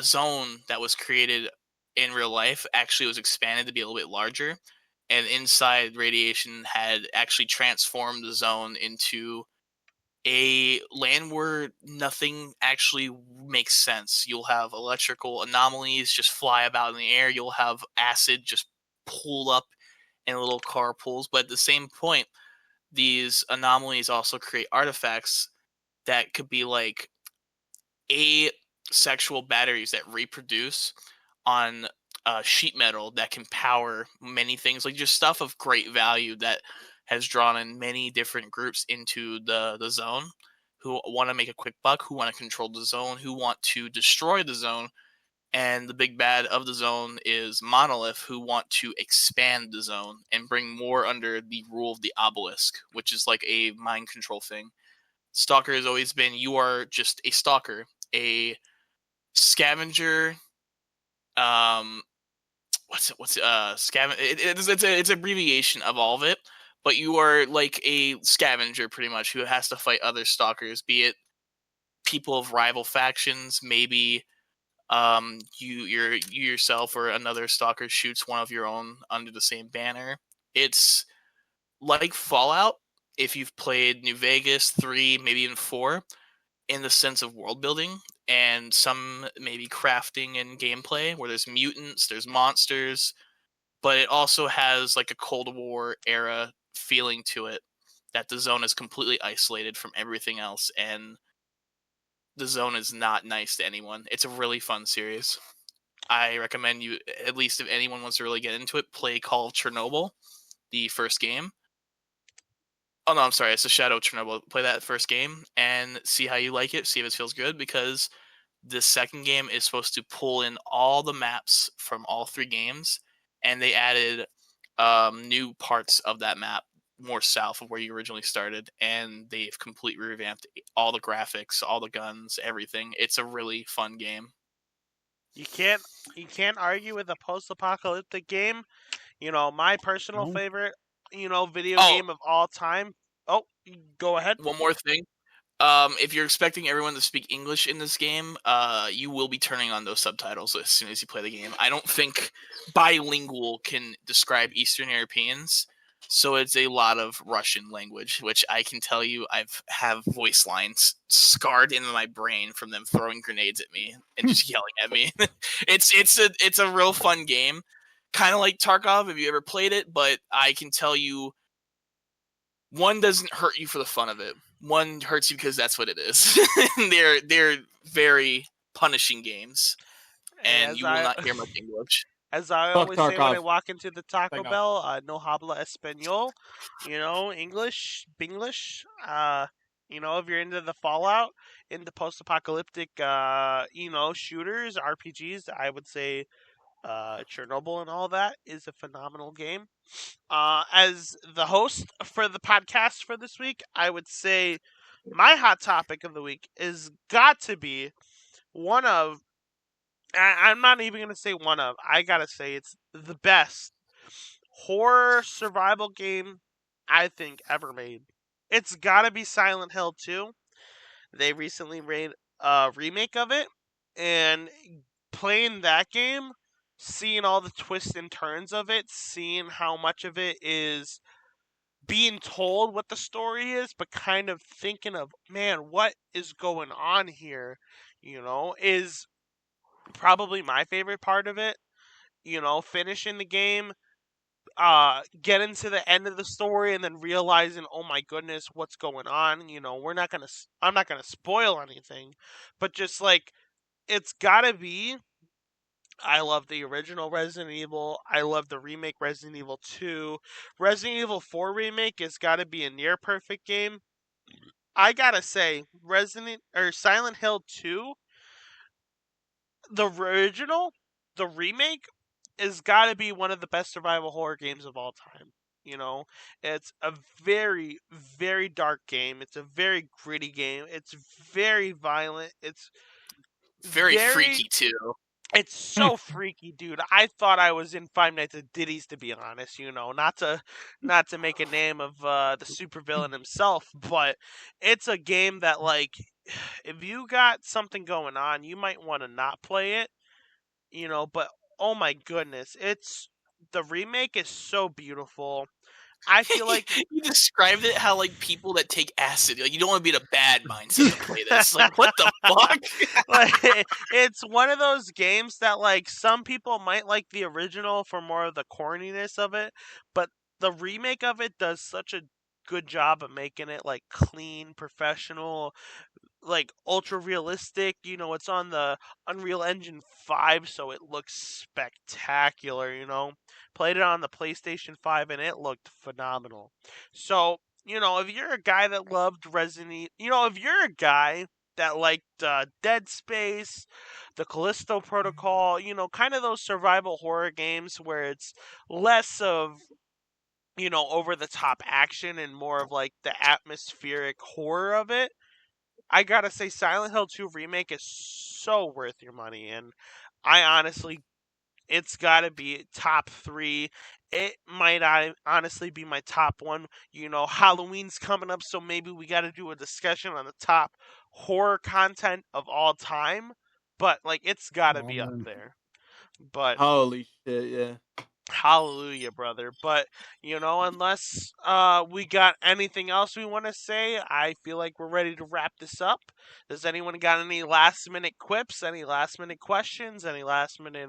zone that was created in real life actually was expanded to be a little bit larger, and inside radiation had actually transformed the zone into a land where nothing actually makes sense. You'll have electrical anomalies just fly about in the air. You'll have acid just pull up in little carpools. But at the same point, these anomalies also create artifacts that could be like asexual batteries that reproduce on sheet metal that can power many things, like just stuff of great value that has drawn in many different groups into the zone, who want to make a quick buck, who want to control the zone, who want to destroy the zone. And the big bad of the zone is Monolith, who want to expand the zone and bring more under the rule of the obelisk, which is like a mind control thing. Stalker has always been, you are just a stalker, a scavenger. Scavenger? It's an abbreviation of all of it, but you are like a scavenger pretty much who has to fight other stalkers, be it people of rival factions, maybe you yourself or another stalker shoots one of your own under the same banner. It's like Fallout if you've played New Vegas 3, maybe even 4, in the sense of world building and some maybe crafting and gameplay where there's mutants, there's monsters, but it also has like a Cold War era feeling to it, that the zone is completely isolated from everything else and the zone is not nice to anyone. It's a really fun series. I recommend you, at least if anyone wants to really get into it, play Call of Chernobyl, the first game. Oh no, I'm sorry, it's the Shadow of Chernobyl. Play that first game and see how you like it, see if it feels good, because the second game is supposed to pull in all the maps from all 3 games, and they added new parts of that map more south of where you originally started, and they've completely revamped all the graphics, all the guns, everything. It's a really fun game. You can't argue with a post-apocalyptic game. My personal favorite, video game of all time. Oh, go ahead. One more thing. If you're expecting everyone to speak English in this game, you will be turning on those subtitles as soon as you play the game. I don't think bilingual can describe Eastern Europeans, so it's a lot of Russian language, which I can tell you have voice lines scarred into my brain from them throwing grenades at me and just yelling at me. It's a real fun game, kind of like Tarkov if you ever played it, but I can tell you, one doesn't hurt you for the fun of it. One hurts you because that's what it is. They're very punishing games, and you will not hear much English. As I always say when I walk into the Taco Bell, no habla español, English, Binglish. If you're into the Fallout, into post-apocalyptic, shooters, RPGs, I would say Chernobyl and all that is a phenomenal game. As the host for the podcast for this week, I would say my hot topic of the week is got to be one of, I'm not even going to say one of, I got to say it's the best horror survival game I think ever made. It's got to be Silent Hill 2. They recently made a remake of it, and playing that game, seeing all the twists and turns of it, seeing how much of it is being told what the story is, but kind of thinking of, man, what is going on here, is probably my favorite part of it. Finishing the game, getting to the end of the story and then realizing, oh my goodness, what's going on. I'm not gonna spoil anything, but just like, it's gotta be, I love the original Resident Evil. I love the remake Resident Evil 2. Resident Evil 4 remake has got to be a near perfect game. I gotta say, Silent Hill 2, the original, the remake, has got to be one of the best survival horror games of all time. It's a very, very dark game. It's a very gritty game. It's very violent. It's very freaky too. It's so freaky, dude. I thought I was in Five Nights at Diddy's, to be honest. Not to make a name of the supervillain himself, but it's a game that, like, if you got something going on, you might want to not play it. But oh my goodness, the remake is so beautiful. I feel like you described it how like people that take acid, like you don't want to be in a bad mindset to play this. Like, what the fuck? Like, it's one of those games that, like, some people might like the original for more of the corniness of it, but the remake of it does such a good job of making it like clean, professional, like ultra realistic. It's on the Unreal Engine 5, so it looks spectacular. Played it on the PlayStation 5 and it looked phenomenal. So, if you're a guy that loved Resident Evil, if you're a guy that liked Dead Space, the Callisto Protocol, kind of those survival horror games where it's less of, over the top action and more of like the atmospheric horror of it, I gotta say Silent Hill 2 Remake is so worth your money, and it's gotta be top 3. It might honestly be my top 1. Halloween's coming up, so maybe we gotta do a discussion on the top horror content of all time, but like, it's gotta be up there. But holy shit, yeah. Hallelujah, brother. But, unless we got anything else we want to say, I feel like we're ready to wrap this up. Does anyone got any last-minute quips, any last-minute questions, any last-minute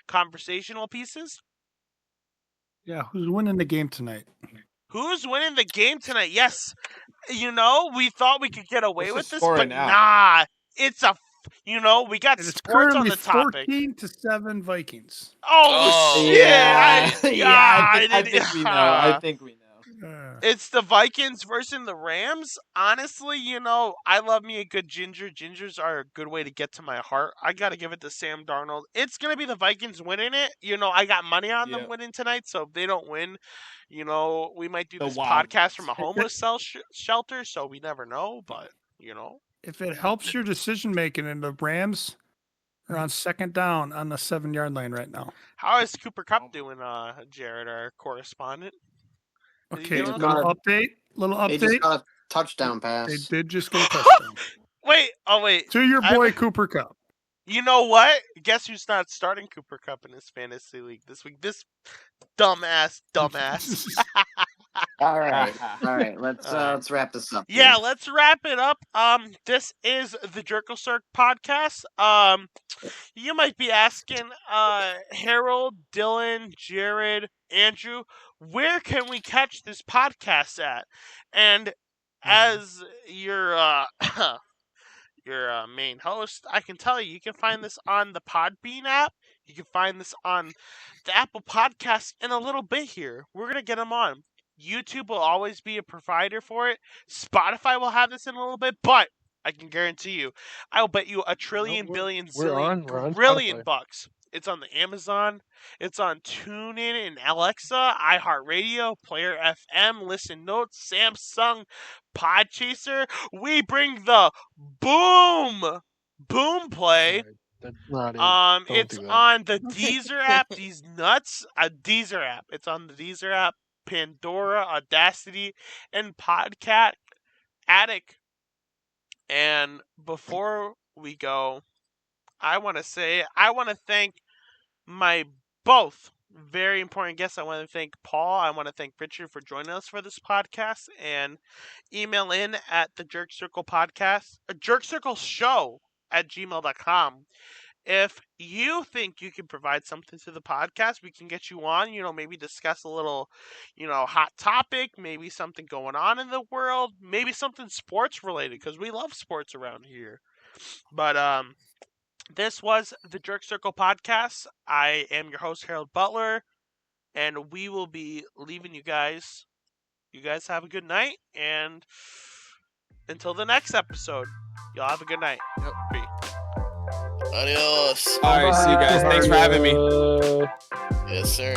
conversational pieces? Yeah, who's winning the game tonight? Who's winning the game tonight? Yes, we thought we could get away with this, but now? nah. It's a we got sports on the topic. 14-7 Vikings. Oh shit! Yeah. I think we know. It's the Vikings versus the Rams. Honestly, I love me a good ginger. Gingers are a good way to get to my heart. I got to give it to Sam Darnold. It's going to be the Vikings winning it. I got money on them winning tonight, so if they don't win, we might do this podcast from a homeless shelter, so we never know, but, If it helps your decision making, and the Rams are on second down on the 7-yard line right now. How is Cooper Kupp doing, Jared, our correspondent? Okay, little update. He just got a touchdown pass. They did just get a touchdown. Wait. To your boy Cooper Kupp. You know what? Guess who's not starting Cooper Kupp in his fantasy league this week? This dumbass. All right. Let's wrap this up. Yeah, let's wrap it up. This is the Jerkle podcast. You might be asking, Harold, Dylan, Jared, Andrew, where can we catch this podcast at? And as your main host, I can tell you can find this on the Podbean app. You can find this on the Apple Podcasts in a little bit here. We're going to get them on. YouTube will always be a provider for it. Spotify will have this in a little bit, but I can guarantee you, I'll bet you a trillion, billion, zillion, brillion bucks. It's on the Amazon. It's on TuneIn and Alexa, iHeartRadio, Player FM, Listen Notes, Samsung, Podchaser. We bring the boom play. It's on the Deezer app. These nuts, a Deezer app. It's on the Deezer app, Pandora, Audacity, and Podcast Addict. And before we go, I want to thank my both very important guests. I want to thank Paul. I want to thank Richard for joining us for this podcast. And email in at the Jerk Circle podcast, Jerk Circle Show at gmail.com. If you think you can provide something to the podcast, we can get you on, maybe discuss a little, hot topic, maybe something going on in the world, maybe something sports related, because we love sports around here. But this was the Jerk Circle podcast. I am your host, Harold Butler, and we will be leaving you guys. You guys have a good night, and until the next episode, y'all have a good night. Yep. Adios. All right, see you guys. Thanks for having me. Yes, sir.